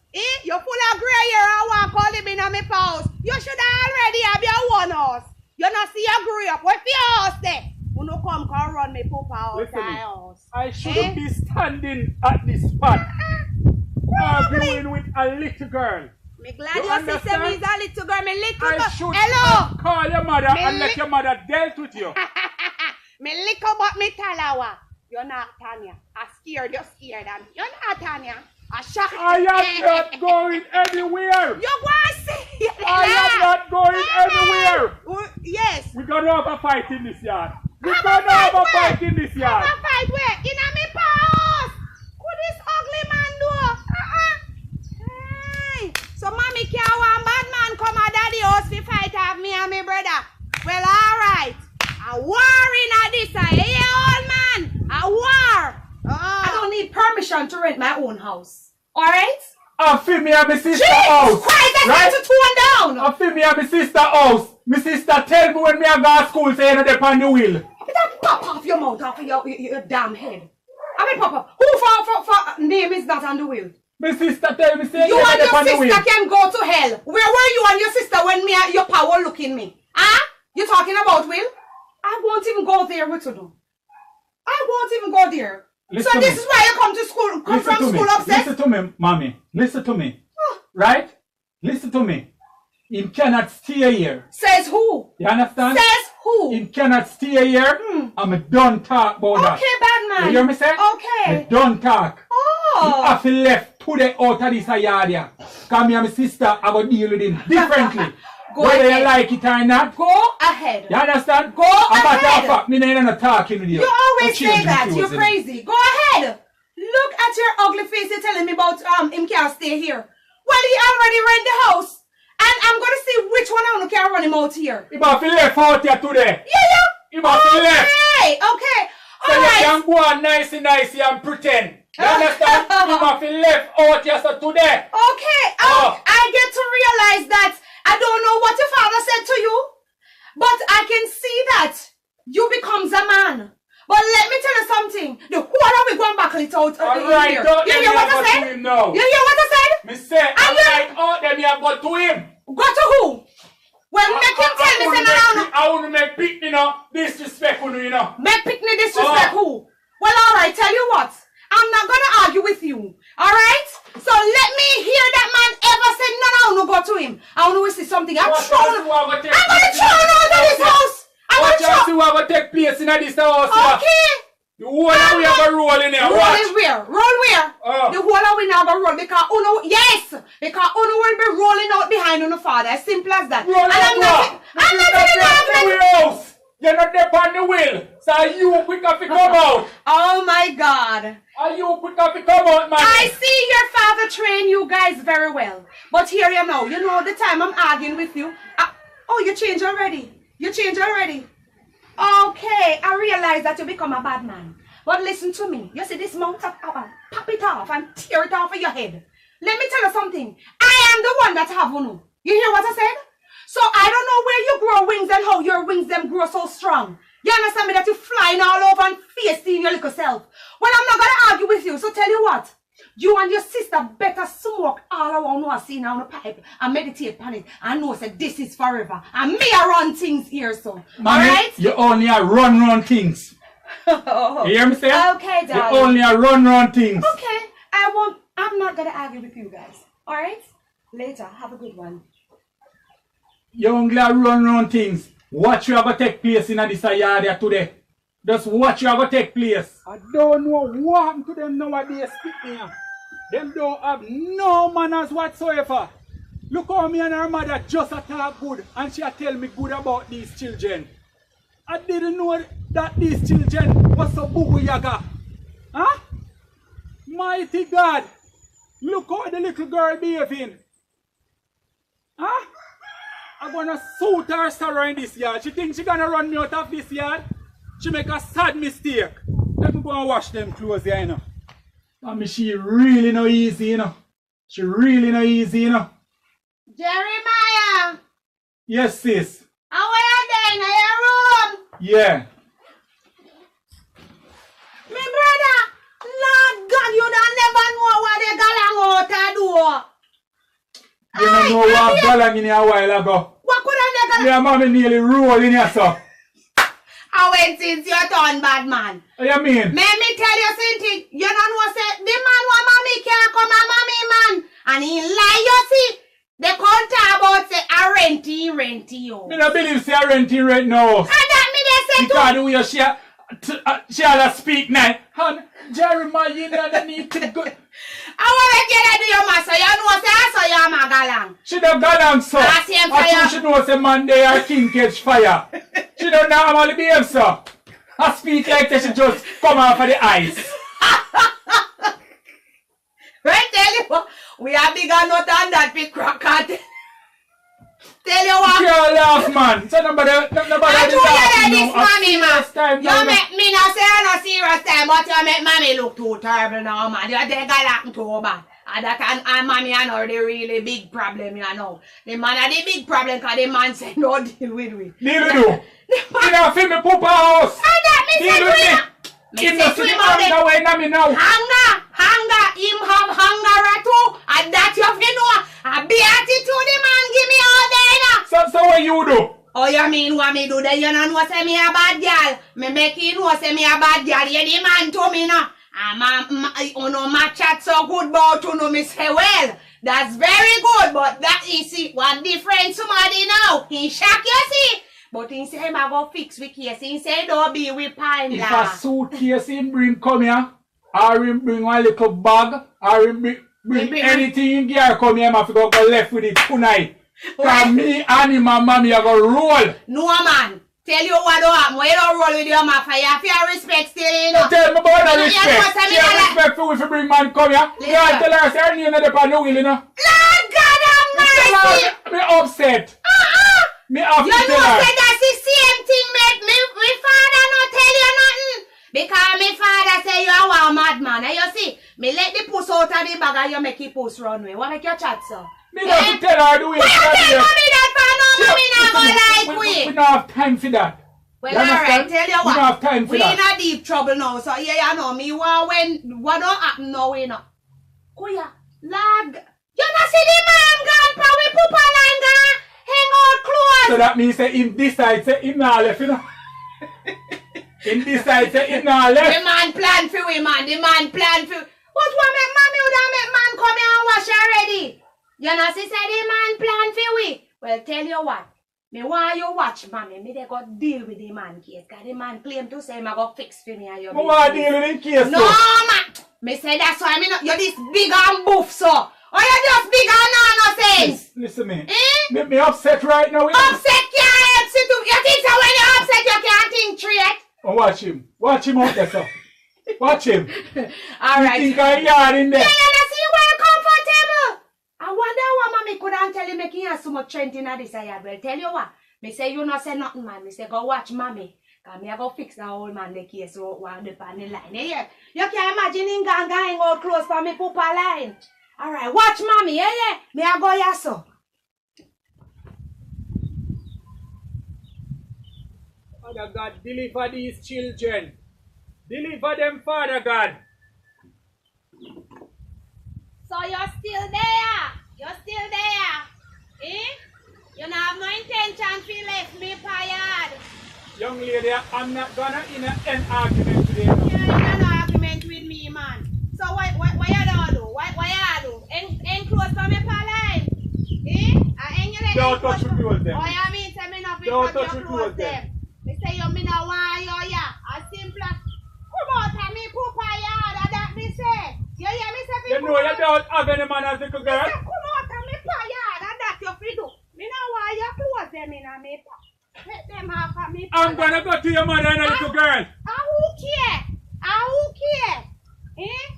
[SPEAKER 5] You full of gray hair and walk all living in my house. You should already have your own house. You not see you grew up. What's your house there? You no come run me papa out
[SPEAKER 3] Listen
[SPEAKER 5] my
[SPEAKER 3] me.
[SPEAKER 5] house.
[SPEAKER 3] I shouldn't be standing at this spot arguing with a little girl.
[SPEAKER 5] Me glad
[SPEAKER 3] You
[SPEAKER 5] your sister
[SPEAKER 3] understand?
[SPEAKER 5] is a little girl. Me little
[SPEAKER 3] I
[SPEAKER 5] but
[SPEAKER 3] should
[SPEAKER 5] hello.
[SPEAKER 3] call your mother
[SPEAKER 5] Me
[SPEAKER 3] and let
[SPEAKER 5] li-
[SPEAKER 3] your mother dealt with you.
[SPEAKER 5] Me little but me talawa. You're not Tanya. I scared you scared and you're not Tanya. I shocked.
[SPEAKER 3] I am not going anywhere.
[SPEAKER 5] You go and see.
[SPEAKER 3] I am not going anywhere.
[SPEAKER 5] Yes.
[SPEAKER 3] We're going to have a fight in this yard. We're
[SPEAKER 5] Have
[SPEAKER 3] going
[SPEAKER 5] a
[SPEAKER 3] to have a
[SPEAKER 5] fight
[SPEAKER 3] fight in this yard.
[SPEAKER 5] Have a fight where? In a me house. Could this ugly man do? Hey. So mommy can't want bad man come at daddy house to fight have me and my brother. Well, alright. A war in a this. Hey, old man. A war.
[SPEAKER 2] I don't need permission to rent my own house. Alright?
[SPEAKER 3] I feel me and my sister
[SPEAKER 2] Jesus
[SPEAKER 3] house.
[SPEAKER 2] Christ, that's
[SPEAKER 3] Right?
[SPEAKER 2] to tone down.
[SPEAKER 3] I feel me and my sister house. My sister tell me when me a go to school say you know on the wheel.
[SPEAKER 2] That pop off your mouth off of your damn head. I mean, Papa, who for name is not on the wheel?
[SPEAKER 3] My sister tell me say
[SPEAKER 2] You
[SPEAKER 3] you
[SPEAKER 2] and
[SPEAKER 3] know
[SPEAKER 2] your
[SPEAKER 3] on the wheel.
[SPEAKER 2] sister can go to hell. Where were you and your sister when me and your power looking me? Huh? You talking about Will? I won't even go there with you. I won't even go there.
[SPEAKER 3] Listen
[SPEAKER 2] So
[SPEAKER 3] to
[SPEAKER 2] this
[SPEAKER 3] me.
[SPEAKER 2] is why you come to school, come
[SPEAKER 3] Listen
[SPEAKER 2] from
[SPEAKER 3] to
[SPEAKER 2] school
[SPEAKER 3] me.
[SPEAKER 2] upset?
[SPEAKER 3] Listen to me, mommy. Listen to me. Right? Listen to me. Him cannot stay here.
[SPEAKER 2] Says who?
[SPEAKER 3] You understand?
[SPEAKER 2] Says who?
[SPEAKER 3] Him cannot stay here. I'm done talk about that.
[SPEAKER 2] Okay, bad man.
[SPEAKER 3] You hear me say?
[SPEAKER 2] Okay.
[SPEAKER 3] Me done talk. You
[SPEAKER 2] Oh.
[SPEAKER 3] have to left today out of this yard here. Cause me and my sister I go deal with him differently.
[SPEAKER 2] Go
[SPEAKER 3] Whether
[SPEAKER 2] ahead.
[SPEAKER 3] you like it or not.
[SPEAKER 2] Go ahead.
[SPEAKER 3] You understand?
[SPEAKER 2] Go
[SPEAKER 3] A matter
[SPEAKER 2] ahead.
[SPEAKER 3] of fact, me not talking with you.
[SPEAKER 2] You always
[SPEAKER 3] No
[SPEAKER 2] say
[SPEAKER 3] changing
[SPEAKER 2] that.
[SPEAKER 3] clothes,
[SPEAKER 2] You're
[SPEAKER 3] you know.
[SPEAKER 2] crazy. Go ahead. Look at your ugly face. You're telling me about him can't stay here. Well, he already rent the house. And I'm gonna see which one I can run him out here.
[SPEAKER 3] He about to left out here today.
[SPEAKER 2] Yeah.
[SPEAKER 3] He about to left.
[SPEAKER 2] Okay.
[SPEAKER 3] So you
[SPEAKER 2] Alright.
[SPEAKER 3] can go on nicey and pretend. You understand? He about to left out here so today.
[SPEAKER 2] Okay.
[SPEAKER 3] Oh.
[SPEAKER 2] I get to realize that I don't know what your father said to you, but I can see that you becomes a man. But let me tell you something. The whole of we going back it out
[SPEAKER 3] Alright,
[SPEAKER 2] here.
[SPEAKER 3] don't
[SPEAKER 2] You
[SPEAKER 3] let
[SPEAKER 2] hear
[SPEAKER 3] me
[SPEAKER 2] what
[SPEAKER 3] go
[SPEAKER 2] I
[SPEAKER 3] to
[SPEAKER 2] said?
[SPEAKER 3] him now.
[SPEAKER 2] You hear what I said?
[SPEAKER 3] Me say,
[SPEAKER 2] And
[SPEAKER 3] I'm
[SPEAKER 2] you-
[SPEAKER 3] like out there, me I go to him.
[SPEAKER 2] Go to who? Well, make him tell me say no.
[SPEAKER 3] I wouldn't make Pickney, you know, disrespectful, you know.
[SPEAKER 2] Make Pickney disrespect who? Well, alright, tell you what. I'm not gonna argue with you. Alright? So let me hear that man ever say no, go to him. I want to see something. I'm
[SPEAKER 3] Watch
[SPEAKER 2] throwing.
[SPEAKER 3] out, see what will take
[SPEAKER 2] I'm gonna
[SPEAKER 3] place
[SPEAKER 2] throw
[SPEAKER 3] in
[SPEAKER 2] him out of
[SPEAKER 3] this
[SPEAKER 2] this house. I'm
[SPEAKER 3] Watch
[SPEAKER 2] gonna
[SPEAKER 3] out,
[SPEAKER 2] throw.
[SPEAKER 3] see what will take place in this house.
[SPEAKER 2] Okay.
[SPEAKER 3] The whole of we have a roll in there.
[SPEAKER 2] Roll
[SPEAKER 3] Watch.
[SPEAKER 2] is where? Roll where? The whole of we now go roll because because Uno will be rolling out behind Uno father. As simple as that.
[SPEAKER 3] Roll
[SPEAKER 2] And I'm not in the argument.
[SPEAKER 3] house. You're not there on the wheel. So you quick up to come out.
[SPEAKER 2] Oh my God.
[SPEAKER 3] Are you quick up to come out, man?
[SPEAKER 2] I see your father train you guys very well. But here you know. You know the time I'm arguing with you. You changed already. You changed already. Okay, I realize that you become a bad man. But listen to me. You see this mouth of pop it off and tear it off of your head. Let me tell you something. I am the one that have Uno. You hear what I said? So I don't know where you grow wings and how your wings them grow so strong. You understand me that you flying all over and feasting your little self. Well, I'm not gonna argue with you. So tell you what. You and your sister better smoke all around what I see now on the pipe and meditate on it. I know that this is forever. And me I run things here, so.
[SPEAKER 3] Mommy,
[SPEAKER 2] Alright?
[SPEAKER 3] you only a run things. You hear me say?
[SPEAKER 2] Okay, darling.
[SPEAKER 3] You only a run things.
[SPEAKER 2] Okay. I'm not gonna argue with you guys. Alright? Later. Have a good one.
[SPEAKER 3] You only a run things. Watch you ever take place in this yard here today. Just watch you ever take place. I don't know what happened to them nowadays. Them don't have no manners whatsoever. Look how me and her mother just a talk good and she a tell me good about these children. I didn't know that these children was so bugu yaga. Huh? Mighty God. Look how the little girl behaving. Huh? I'm gonna suit her sorrow in this yard. She thinks she gonna run me out of this yard. She make a sad mistake. Let me go and wash them clothes here, you know. I mean, she really no easy, you know. She really no easy, you know.
[SPEAKER 2] Jeremiah!
[SPEAKER 3] Yes, sis.
[SPEAKER 2] How are you doing? Are you room?
[SPEAKER 3] Yeah.
[SPEAKER 2] My brother! Lord God, you don't never know what they got out to do.
[SPEAKER 3] You don't know what galang in here a while ago.
[SPEAKER 2] What could I
[SPEAKER 3] Me and mommy nearly roll in here, so.
[SPEAKER 2] I went since your turn, bad man.
[SPEAKER 3] What you mean?
[SPEAKER 2] Let me tell you something. You don't know say the man want mommy can't come a mommy man. And he lie, you see. They can't talk about say a renty you.
[SPEAKER 3] Me no believe say I renting right now.
[SPEAKER 2] And that me they say
[SPEAKER 3] Because
[SPEAKER 2] to
[SPEAKER 3] the way she all speak now. Hon, Jeremiah, you don't need to go.
[SPEAKER 2] I want to get that to your master. You know say I saw your magalang.
[SPEAKER 3] She don't go down so.
[SPEAKER 2] I see him
[SPEAKER 3] I
[SPEAKER 2] fire.
[SPEAKER 3] think she knows a man there king catch fire. She don't normally behave so. I speak like that she just come off of the ice.
[SPEAKER 2] Right, tell you what, we are bigger not than that big cracker. Tell you what.
[SPEAKER 3] Can't laugh, man. So nobody
[SPEAKER 2] I told you that this mommy, man. You make me not say no serious time, but you make mommy look too terrible now, man. You take a lot too bad. And that and mommy and her the really big problem, you know. The man are the big problem because the man say no deal with me.
[SPEAKER 3] Deal with you. You know, feel me poop house.
[SPEAKER 2] And that me say
[SPEAKER 3] Deal
[SPEAKER 2] to
[SPEAKER 3] with
[SPEAKER 2] him.
[SPEAKER 3] me. Him no see the anger way na me now.
[SPEAKER 2] Hunger, him have hunger too. And that you know. A beatitude the man give me all day now.
[SPEAKER 3] So what you do?
[SPEAKER 2] Oh, you mean what me do then? You don't know say me a bad girl. Me make you know say me a bad girl. You the man to me now. You know my chat so good about you know me say well. That's very good, but that is see what different somebody now. He shock you see. But he say him a go fix with case. He say don't be with pine.
[SPEAKER 3] If a suitcase him bring come here, or him bring one little bag, or him bring anything in here come here, I have to go left with it tonight. Cause me and him and mommy are gonna roll.
[SPEAKER 5] No man. Tell you what do happen. When you don't roll with your mafia, you have your respect still, you know.
[SPEAKER 3] Tell me about the
[SPEAKER 5] You know,
[SPEAKER 3] respect.
[SPEAKER 5] you
[SPEAKER 3] She
[SPEAKER 5] know,
[SPEAKER 3] have respect for if you bring man come here. You
[SPEAKER 5] Listen.
[SPEAKER 3] tell her say her name not up on the wheel, you know.
[SPEAKER 5] Lord God have mercy.
[SPEAKER 3] Me upset. Me have
[SPEAKER 5] You
[SPEAKER 3] to
[SPEAKER 5] know
[SPEAKER 3] tell her.
[SPEAKER 5] say that's the same thing me father not tell you nothing. Because me father say you are a madman. And you see, me let the puss out of the bag and you make the puss run away. What make you chat, sir?
[SPEAKER 3] Me not to tell her the way.
[SPEAKER 5] Why you tell mommy that for no mommy not go like
[SPEAKER 3] We
[SPEAKER 5] we?
[SPEAKER 3] don't have time for that.
[SPEAKER 5] Well,
[SPEAKER 3] You understand?
[SPEAKER 5] alright, tell you
[SPEAKER 3] We
[SPEAKER 5] what.
[SPEAKER 3] don't have time for
[SPEAKER 5] We
[SPEAKER 3] that.
[SPEAKER 5] in a deep trouble now. So yeah, you know me. What don't happen now, you know? Kuya, lag. You not see the man gone pa we pupa line gone hang out clothes.
[SPEAKER 3] So that means say him decide say him not left, you know. Him decide say him not
[SPEAKER 5] The
[SPEAKER 3] left.
[SPEAKER 5] man plan for we, man. The man plan for. But what make mommy would have make man come here and wash already? You know, she said the man plan for we. Well, tell you what. Me want you watch, mommy. Me they go deal with the man case. Cause the man claim to say him I go fix for me and your
[SPEAKER 3] I want to deal with him case.
[SPEAKER 5] No, man. Me say that's why me not. You're this big and buff, so. Or you just big and no sense.
[SPEAKER 3] Listen me.
[SPEAKER 5] Eh?
[SPEAKER 3] Me upset right now.
[SPEAKER 5] Upset can't help you to. You think so when you're upset you can't think straight?
[SPEAKER 3] Oh, watch him. Watch him out there, sir. Watch him.
[SPEAKER 5] Alright.
[SPEAKER 3] You think I yard in there?
[SPEAKER 5] Yeah, you see where comfortable. I wonder why mommy couldn't tell you making her so much strength in this yard. Well, tell you what. Me say you not say nothing, man. Me say go watch mommy. Cause me I go fix the old man the case so one up on the line. Yeah. You can imagine him going out close for me pupa line. Alright, watch mommy, yeah. Me I go here so.
[SPEAKER 3] Father God, deliver these children. Deliver them, Father God.
[SPEAKER 5] So you're still there. You're still there. Eh? You don't have no intention to left me fired.
[SPEAKER 3] Young lady, I'm not gonna in an argument today. No.
[SPEAKER 5] You're in an argument with me, man. So what you don't do? What you do? Ain't close for me for line. Eh?
[SPEAKER 3] Don't touch me close them.
[SPEAKER 5] Oh, you mean say me not
[SPEAKER 3] Don't
[SPEAKER 5] touch
[SPEAKER 3] touch
[SPEAKER 5] your
[SPEAKER 3] me
[SPEAKER 5] close
[SPEAKER 3] close
[SPEAKER 5] them. Me say you me not want you, yeah. As simple as come out and me poop a yard, and that me say. You hear me say
[SPEAKER 3] You know you don't have any man as little girl.
[SPEAKER 5] Me say come out and me pa yard, and that you fi do. Me not want you close them in a me pa. Let them have a me pa.
[SPEAKER 3] I'm gonna go to your mother and a little girl.
[SPEAKER 5] Who care? Who care? Eh?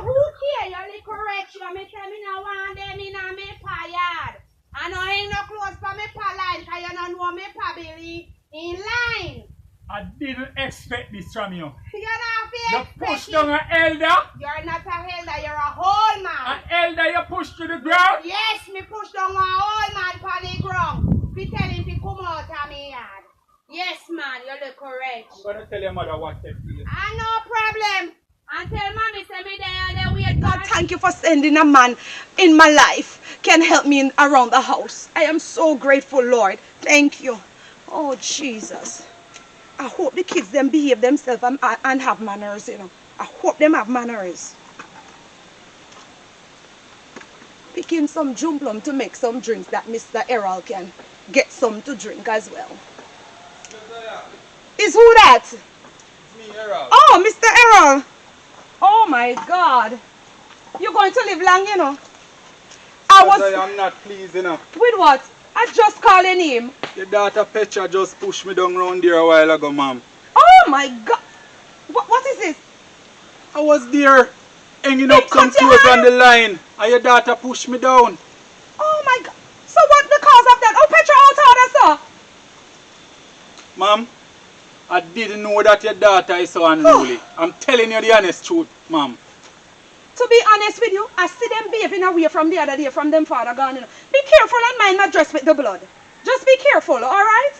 [SPEAKER 5] Who care? You only correct you. Me say me not want them in a me pa yard. I know ain't no close for me pa line, cause you don't know me pa Billy in line.
[SPEAKER 3] I didn't expect this from you.
[SPEAKER 5] You're not
[SPEAKER 3] You
[SPEAKER 5] expecting.
[SPEAKER 3] push down an elder.
[SPEAKER 5] You're not a elder, you're a whole man.
[SPEAKER 3] An elder you push to the ground.
[SPEAKER 5] Yes, me push down one old man on the ground. We tell him to come out of me yard. Yes, man, you look correct.
[SPEAKER 3] I'm gonna tell your mother what they feel.
[SPEAKER 5] No problem. And tell mommy say me there wait.
[SPEAKER 2] God, thank you for sending a man in my life can help me around the house. I am so grateful, Lord. Thank you. Oh, Jesus. I hope the kids them behave themselves and have manners, you know. I hope them have manners. Picking some jumplum to make some drinks that Mr. Errol can get some to drink as well.
[SPEAKER 4] Josiah,
[SPEAKER 2] Is who that?
[SPEAKER 4] it's me, Errol.
[SPEAKER 2] Oh, Mr. Errol. Oh my God. You're going to live long, you know.
[SPEAKER 4] Josiah, I'm not pleased enough.
[SPEAKER 2] With what? I just called your name.
[SPEAKER 4] Your daughter Petra just pushed me down round there a while ago, ma'am.
[SPEAKER 2] Oh my God. What is this?
[SPEAKER 4] I was there hanging
[SPEAKER 2] They
[SPEAKER 4] up some
[SPEAKER 2] cut your
[SPEAKER 4] clothes
[SPEAKER 2] hand?
[SPEAKER 4] on the line and your daughter pushed me down.
[SPEAKER 2] Oh my God. So what the cause of that? Oh, Petra out order, sir.
[SPEAKER 4] Ma'am, I didn't know that your daughter is so unruly. I'm telling you the honest truth, ma'am.
[SPEAKER 2] To be honest with you, I see them behaving away from the other day from them father gone. You know. Be careful and mind not dress with the blood. Just be careful, alright?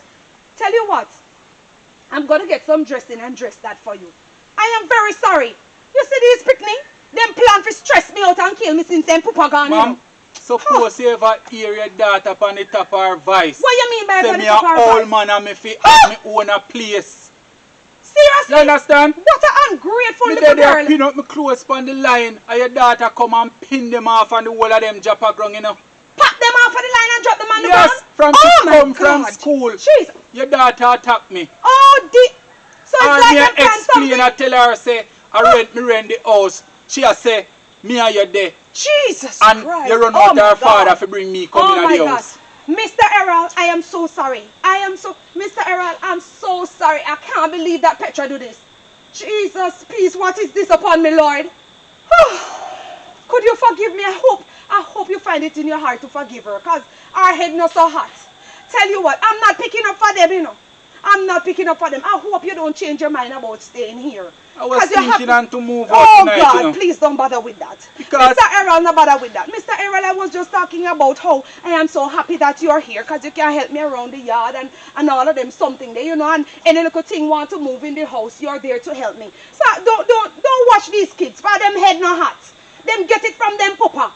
[SPEAKER 2] Tell you what. I'm going to get some dressing and dress that for you. I am very sorry. You see these Pickney? Them plan to stress me out and kill me since them papa gone. You
[SPEAKER 4] Ma'am,
[SPEAKER 2] know.
[SPEAKER 4] suppose you ever hear your daughter up on the top of her voice.
[SPEAKER 2] What you mean by
[SPEAKER 4] Say
[SPEAKER 2] upon
[SPEAKER 4] me
[SPEAKER 2] the
[SPEAKER 4] a
[SPEAKER 2] top of her
[SPEAKER 4] old
[SPEAKER 2] voice?
[SPEAKER 4] man and me fi have me own a place.
[SPEAKER 2] Seriously?
[SPEAKER 4] You understand?
[SPEAKER 2] What an ungrateful
[SPEAKER 4] Me
[SPEAKER 2] little
[SPEAKER 4] there
[SPEAKER 2] girl.
[SPEAKER 4] pin up my clothes on the line and your daughter come and pin them off and the whole of them drop a ground, you know.
[SPEAKER 2] Pop them off of the line and drop them on the
[SPEAKER 4] Yes,
[SPEAKER 2] ground?
[SPEAKER 4] from
[SPEAKER 2] Oh
[SPEAKER 4] she
[SPEAKER 2] my
[SPEAKER 4] come from
[SPEAKER 2] God.
[SPEAKER 4] school.
[SPEAKER 2] Jeez.
[SPEAKER 4] Your daughter attacked me.
[SPEAKER 2] Oh, so it's
[SPEAKER 4] And
[SPEAKER 2] like
[SPEAKER 4] me
[SPEAKER 2] them plan
[SPEAKER 4] explain
[SPEAKER 2] something.
[SPEAKER 4] and tell her say, I rent the house. She a say, me and you there.
[SPEAKER 2] Jesus
[SPEAKER 4] And
[SPEAKER 2] Christ.
[SPEAKER 4] you run
[SPEAKER 2] Oh
[SPEAKER 4] out
[SPEAKER 2] my
[SPEAKER 4] her father
[SPEAKER 2] God.
[SPEAKER 4] for bring me come
[SPEAKER 2] Oh
[SPEAKER 4] in
[SPEAKER 2] my
[SPEAKER 4] the
[SPEAKER 2] God.
[SPEAKER 4] house.
[SPEAKER 2] Mr. Errol, I am so sorry. Mr. Errol, I'm so sorry. I can't believe that Petra do this. Jesus, please, what is this upon me, Lord? Could you forgive me? I hope you find it in your heart to forgive her, because our head not so hot. Tell you what, I'm not picking up for them, you know. I'm not picking up for them. I hope you don't change your mind about staying here.
[SPEAKER 3] I was thinking on to move out
[SPEAKER 2] oh
[SPEAKER 3] tonight,
[SPEAKER 2] God,
[SPEAKER 3] you know.
[SPEAKER 2] Please don't bother with that.
[SPEAKER 3] Because
[SPEAKER 2] Mr. Errol, no bother with that. Mr. Errol, I was just talking about how I am so happy that you're here, because you can help me around the yard and all of them something there, you know, and any little thing want to move in the house, you're there to help me. So don't watch these kids, for them head no hot. Them get it from them papa.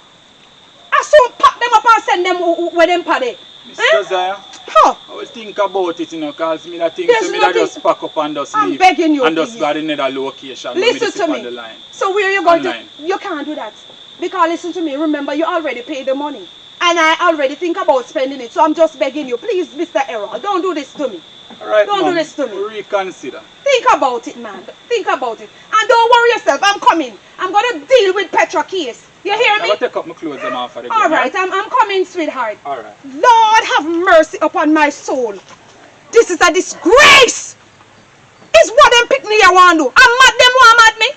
[SPEAKER 2] I soon pack them up and send them where them paddy.
[SPEAKER 3] Mr. Josiah, I will think about it, you know, because me that think so me that just pack up and just
[SPEAKER 2] I'm
[SPEAKER 3] leave.
[SPEAKER 2] begging you,
[SPEAKER 3] and just
[SPEAKER 2] please.
[SPEAKER 3] got another location.
[SPEAKER 2] Listen to me.
[SPEAKER 3] On the line.
[SPEAKER 2] So where you going
[SPEAKER 3] Online.
[SPEAKER 2] to? You can't do that. Because listen to me, remember you already paid the money. And I already think about spending it. So I'm just begging you, please, Mr. Errol, don't do this to me.
[SPEAKER 3] All right,
[SPEAKER 2] Don't
[SPEAKER 3] Mom,
[SPEAKER 2] do this to me.
[SPEAKER 3] reconsider.
[SPEAKER 2] Think about it, man. Think about it. And don't worry yourself, I'm coming. I'm going to deal with Petra case. You hear me?
[SPEAKER 3] I will take up my clothes and off for the
[SPEAKER 2] All right, I'm coming, sweetheart.
[SPEAKER 3] All right.
[SPEAKER 2] Lord have mercy upon my soul. This is a disgrace. It's what them Pickney I want to do. I'm mad them want mad me.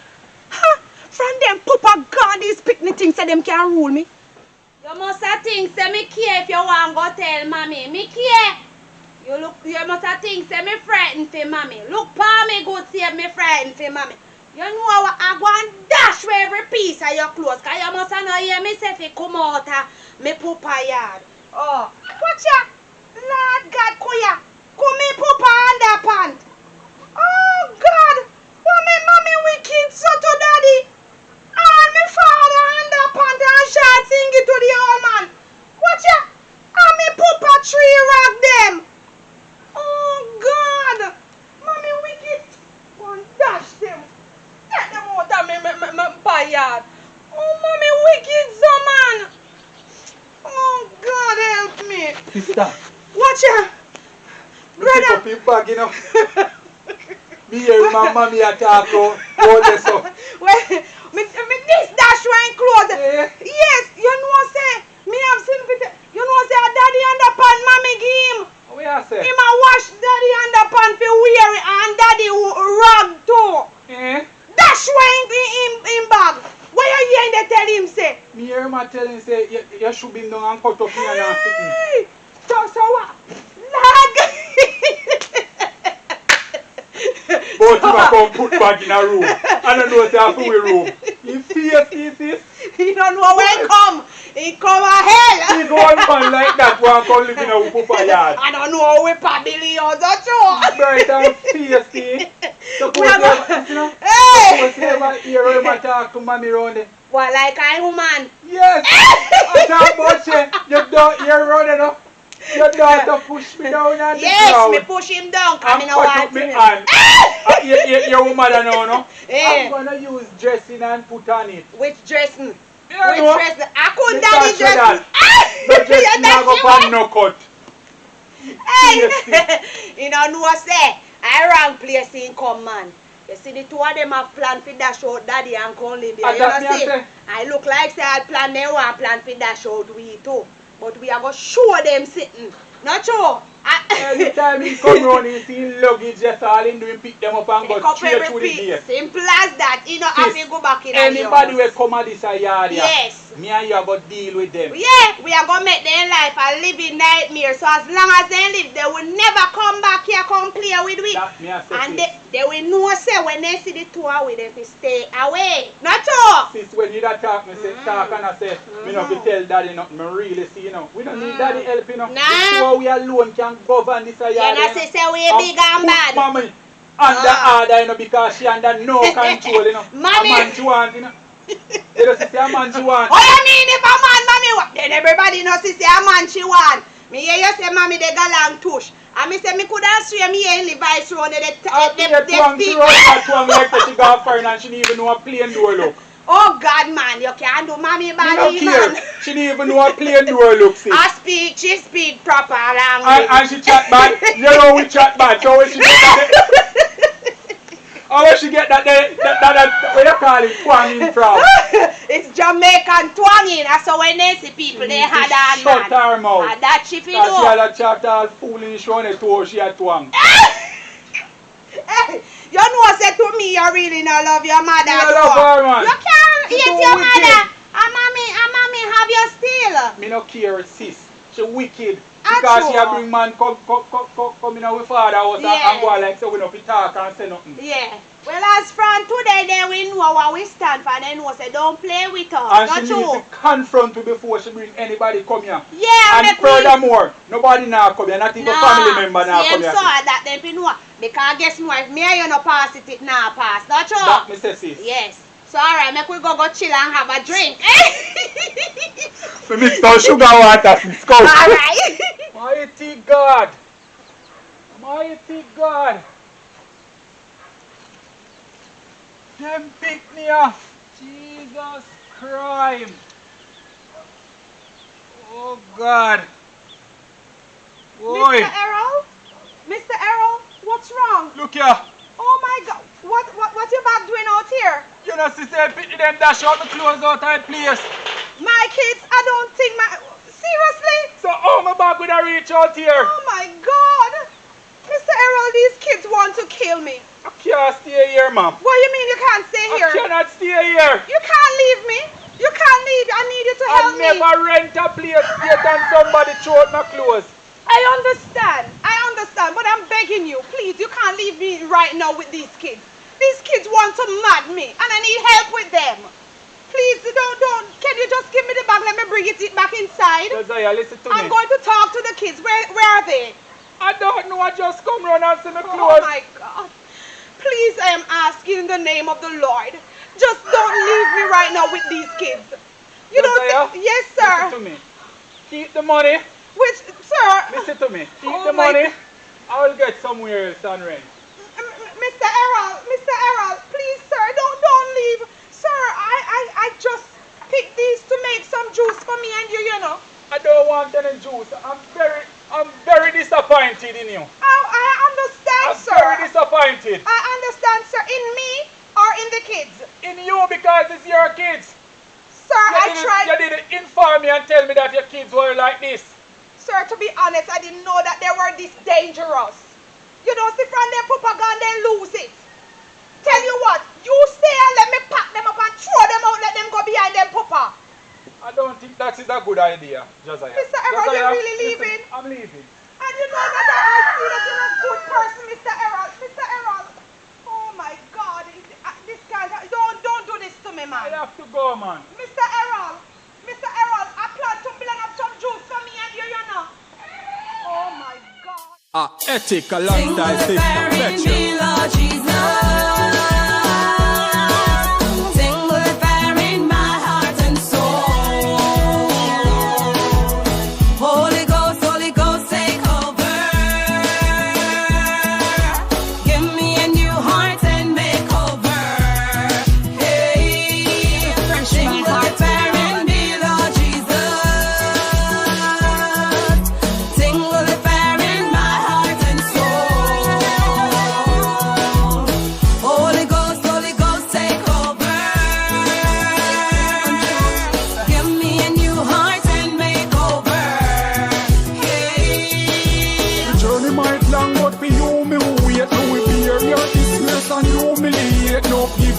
[SPEAKER 2] Huh? From them papa gone, these Pickney things say them can't rule me.
[SPEAKER 5] You must have think say me care if you want go tell mommy. Me care. You must have think say me frightened for mommy. Look pa me good say me frightened for mommy. You know what I go and dash with every piece of your clothes, cause you must not hear me say if you come out of me papa yard. Oh, watch ya. Lord God, kuya. Come me papa underpant. Oh God, what me mommy wicked so to daddy. And me father underpant and short sing it to the old man. Watch ya. And me papa tree rock them. Oh God, mommy wicked. One dash them. Get them out of me yard. Oh, mommy wicked so man. Oh God help me.
[SPEAKER 3] Sister.
[SPEAKER 5] Watch ya.
[SPEAKER 3] Brother. Pick up your bag, you know. Me hear my mommy attack all this up.
[SPEAKER 5] Well, me this dash wine clothes.
[SPEAKER 3] Yeah.
[SPEAKER 5] Yes, you know say me have seen it. You know say a daddy underpan mommy give him.
[SPEAKER 3] What you say?
[SPEAKER 5] Him a wash daddy underpan for wear it and daddy rag too.
[SPEAKER 3] Eh?
[SPEAKER 5] Dash wine in bag. What you hearing they tell him say?
[SPEAKER 3] Me hear him tell him say you should be down and cut up here and fitting.
[SPEAKER 5] Hey, so what? Lag.
[SPEAKER 3] But you come put back in a room. I don't know if you have to room. You fierce this.
[SPEAKER 5] He don't know where he come. He come a hell.
[SPEAKER 3] He go on man like that one come live in a papa yard.
[SPEAKER 5] I don't know how we probably use a show.
[SPEAKER 3] Bright and fierce. Suppose you know.
[SPEAKER 5] Hey.
[SPEAKER 3] Suppose you ever hear him talk to mommy round there.
[SPEAKER 5] What, like a woman?
[SPEAKER 3] Yes. I talk about you. You don't hear running up. Your daughter push me down on the
[SPEAKER 5] Yes,
[SPEAKER 3] ground.
[SPEAKER 5] me push him down.
[SPEAKER 3] I'm
[SPEAKER 5] Come in
[SPEAKER 3] cut up my hand. Your mother now, no?
[SPEAKER 5] Eh.
[SPEAKER 3] I'm gonna use dressing and put on it.
[SPEAKER 5] Which dressing?
[SPEAKER 3] Yeah,
[SPEAKER 5] Which
[SPEAKER 3] no.
[SPEAKER 5] dressing? I couldn't
[SPEAKER 3] Me
[SPEAKER 5] daddy
[SPEAKER 3] touch your
[SPEAKER 5] dressing.
[SPEAKER 3] dad. No dressing now go pan no cut.
[SPEAKER 5] Hey, you know what say? I wrong place in come man. You see the two of them have planned for dash out daddy and come live here.
[SPEAKER 3] And
[SPEAKER 5] You
[SPEAKER 3] that
[SPEAKER 5] know
[SPEAKER 3] me
[SPEAKER 5] see?
[SPEAKER 3] say.
[SPEAKER 5] I look like say I plan they want plan for dash out we too. But we are gonna show them sitting. Not true.
[SPEAKER 3] Every time he come round, he see luggage, just all he do, he pick them up and
[SPEAKER 5] Pick
[SPEAKER 3] go
[SPEAKER 5] up
[SPEAKER 3] straight
[SPEAKER 5] every
[SPEAKER 3] through the
[SPEAKER 5] piece.
[SPEAKER 3] gate.
[SPEAKER 5] Simple as that. You know, have to go back in
[SPEAKER 3] Anybody
[SPEAKER 5] the
[SPEAKER 3] will
[SPEAKER 5] house.
[SPEAKER 3] come at this yard,
[SPEAKER 5] Yes.
[SPEAKER 3] me and you are going to deal with them.
[SPEAKER 5] Yeah, we are gonna make their life a living nightmare. So as long as they live, they will never come back here come play with we.
[SPEAKER 3] That me I say,
[SPEAKER 5] And
[SPEAKER 3] sis.
[SPEAKER 5] they will know say when they see the two of we, they will stay away. Not true.
[SPEAKER 3] Sis, when you that talk, me say, talk and I say, me not to tell daddy nothing, me really see, you know. We don't need daddy help, you know.
[SPEAKER 5] Nah.
[SPEAKER 3] The two of we alone can govern this yard.
[SPEAKER 5] You know, say we big and bad.
[SPEAKER 3] Mommy under order, you know, because she under no control, you know.
[SPEAKER 5] Mommy.
[SPEAKER 3] A man she want, you know. You know, say a man she want.
[SPEAKER 5] What you mean if a man, mommy, what? Then everybody knows say a man she want. Me hear you say, mommy, they got long tush. And me say, me could have swear me here in the vice road, they speak.
[SPEAKER 3] Like that she got foreign and she didn't even know a plane door look.
[SPEAKER 5] Oh God, man, you can't do mommy
[SPEAKER 3] Me
[SPEAKER 5] body,
[SPEAKER 3] no care.
[SPEAKER 5] man.
[SPEAKER 3] She didn't even know a plane door look, sis.
[SPEAKER 5] She speak proper language.
[SPEAKER 3] And she chat bad. You know we chat bad. So when she do that, How does she get that what you call it, twanging from?
[SPEAKER 5] It's Jamaican twanging. That's how when they see people, they had that.
[SPEAKER 3] Shut her mouth.
[SPEAKER 5] And that she feel
[SPEAKER 3] She had a chapter all foolish on the toe, she had twang.
[SPEAKER 5] Hey, you know say to me you really not love your mother.
[SPEAKER 3] I love her, man.
[SPEAKER 5] You can't
[SPEAKER 3] She
[SPEAKER 5] hate
[SPEAKER 3] too
[SPEAKER 5] your
[SPEAKER 3] wicked.
[SPEAKER 5] mother. And mommy have you still.
[SPEAKER 3] Me no care, sis. She wicked.
[SPEAKER 5] Ah,
[SPEAKER 3] Because she
[SPEAKER 5] true.
[SPEAKER 3] a bring man come in our father house
[SPEAKER 5] Yes.
[SPEAKER 3] and go like so we no fit talk and say nothing.
[SPEAKER 5] Yeah. Well, as from today, then we know what we stand for. They know say don't play with us.
[SPEAKER 3] And
[SPEAKER 5] Not
[SPEAKER 3] she needs
[SPEAKER 5] true.
[SPEAKER 3] to confront me before she bring anybody come here.
[SPEAKER 5] Yeah,
[SPEAKER 3] And
[SPEAKER 5] make
[SPEAKER 3] furthermore, nobody now come here, not even family member now come here.
[SPEAKER 5] So that them be know. Because guess what? If me and you no pass it, it now pass. Not true.
[SPEAKER 3] That me say sis.
[SPEAKER 5] Yes. So alright, make we go chill and have a drink.
[SPEAKER 3] For me some sugar water sis. Go.
[SPEAKER 5] Alright.
[SPEAKER 3] Mighty God. Mighty God. Them Pickney off. Jesus Christ. Oh God. Boy.
[SPEAKER 5] Mr. Errol? Mr. Errol, what's wrong?
[SPEAKER 3] Look here.
[SPEAKER 5] Oh my God. What you back doing out here?
[SPEAKER 3] You know, sister, Pickney them dash out the clothes out of the place.
[SPEAKER 5] My kids, I don't think seriously?
[SPEAKER 3] So how my bag would I reach out here?
[SPEAKER 5] Oh my God. Mr. Errol, these kids want to kill me.
[SPEAKER 3] I can't stay here, ma'am.
[SPEAKER 5] What do you mean you can't stay
[SPEAKER 3] I
[SPEAKER 5] here?
[SPEAKER 3] cannot stay here.
[SPEAKER 5] You can't leave me. You can't leave. I need you to
[SPEAKER 3] I
[SPEAKER 5] help me.
[SPEAKER 3] never rent a place yet and somebody throw out my clothes.
[SPEAKER 5] I understand, but I'm begging you, please, you can't leave me right now with these kids. These kids want to mad me, and I need help with them. Please, don't, can you just give me the bag, let me bring it back inside?
[SPEAKER 3] Josiah, listen to
[SPEAKER 5] I'm
[SPEAKER 3] me.
[SPEAKER 5] going to talk to the kids. Where are they?
[SPEAKER 3] I don't know, I just come round and see my
[SPEAKER 5] Oh
[SPEAKER 3] clothes.
[SPEAKER 5] my God. Please, I am asking in the name of the Lord. Just don't leave me right now with these kids. You
[SPEAKER 3] Josiah,
[SPEAKER 5] don't yes, sir.
[SPEAKER 3] listen to me. Keep the money.
[SPEAKER 5] Which, sir?
[SPEAKER 3] Listen to me. Keep
[SPEAKER 5] Oh
[SPEAKER 3] the
[SPEAKER 5] my
[SPEAKER 3] money.
[SPEAKER 5] God.
[SPEAKER 3] I will get somewhere else and rent.
[SPEAKER 5] Mr. Errol, please, sir, don't leave. Sir, I just picked these to make some juice for me and you know.
[SPEAKER 3] I don't want any juice. I'm very disappointed in you.
[SPEAKER 5] I understand,
[SPEAKER 3] I'm
[SPEAKER 5] sir.
[SPEAKER 3] very disappointed.
[SPEAKER 5] I understand, sir. In me or in the kids?
[SPEAKER 3] In you because it's your kids.
[SPEAKER 5] Sir, I tried.
[SPEAKER 3] You didn't inform me and tell me that your kids were like this.
[SPEAKER 5] Sir, to be honest, I didn't know that they were this dangerous. You don't see from their papa gun, they lose it. Tell you what, you stay and let me pack them up and throw them out, let them go behind them papa.
[SPEAKER 3] I don't think that is a good idea, Josiah.
[SPEAKER 5] Mr. Errol,
[SPEAKER 3] Josiah,
[SPEAKER 5] you're really
[SPEAKER 3] listen,
[SPEAKER 5] leaving?
[SPEAKER 3] I'm leaving.
[SPEAKER 5] And you know that I see that you're a good person, Mr. Errol. Mr. Errol. Oh my God, this guy, don't do this to me,
[SPEAKER 3] I
[SPEAKER 5] man.
[SPEAKER 3] have to go, man.
[SPEAKER 5] Mr. Errol, I plan to blend up some juice for me and you know. Oh my God.
[SPEAKER 3] Ethic alongside Petra.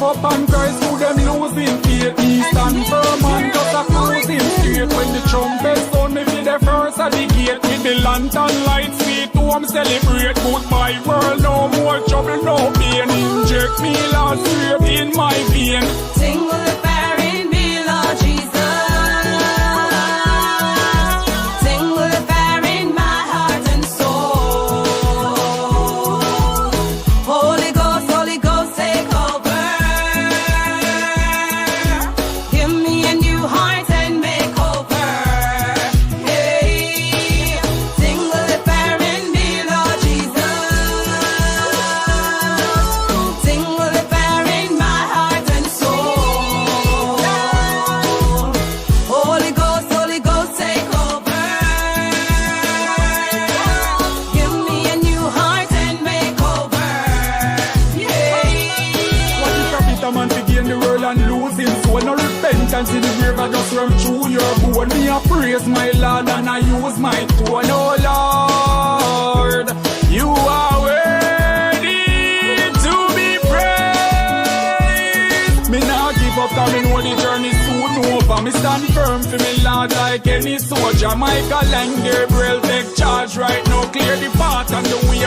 [SPEAKER 3] Up and Christ who them losing faith. He stand firm and just a cruising straight. When the trumpet sound me be the first at the gate. With the lantern lights sweet home celebrate. Goodbye world, no more trouble, no pain. Inject me last straight in my vein.
[SPEAKER 6] Sing with the fire in me, Lord Jesus. Sing with the fire in my heart and soul. Holy Ghost, take over. Sing with the fire in my heart and soul.
[SPEAKER 7] praise my Lord and I use my tone. Oh Lord, you are worthy to be praised. Me now give up, coming when the journey soon over. Me stand firm for me Lord like any soldier. Michael and Gabriel take charge right now, clear the path and the way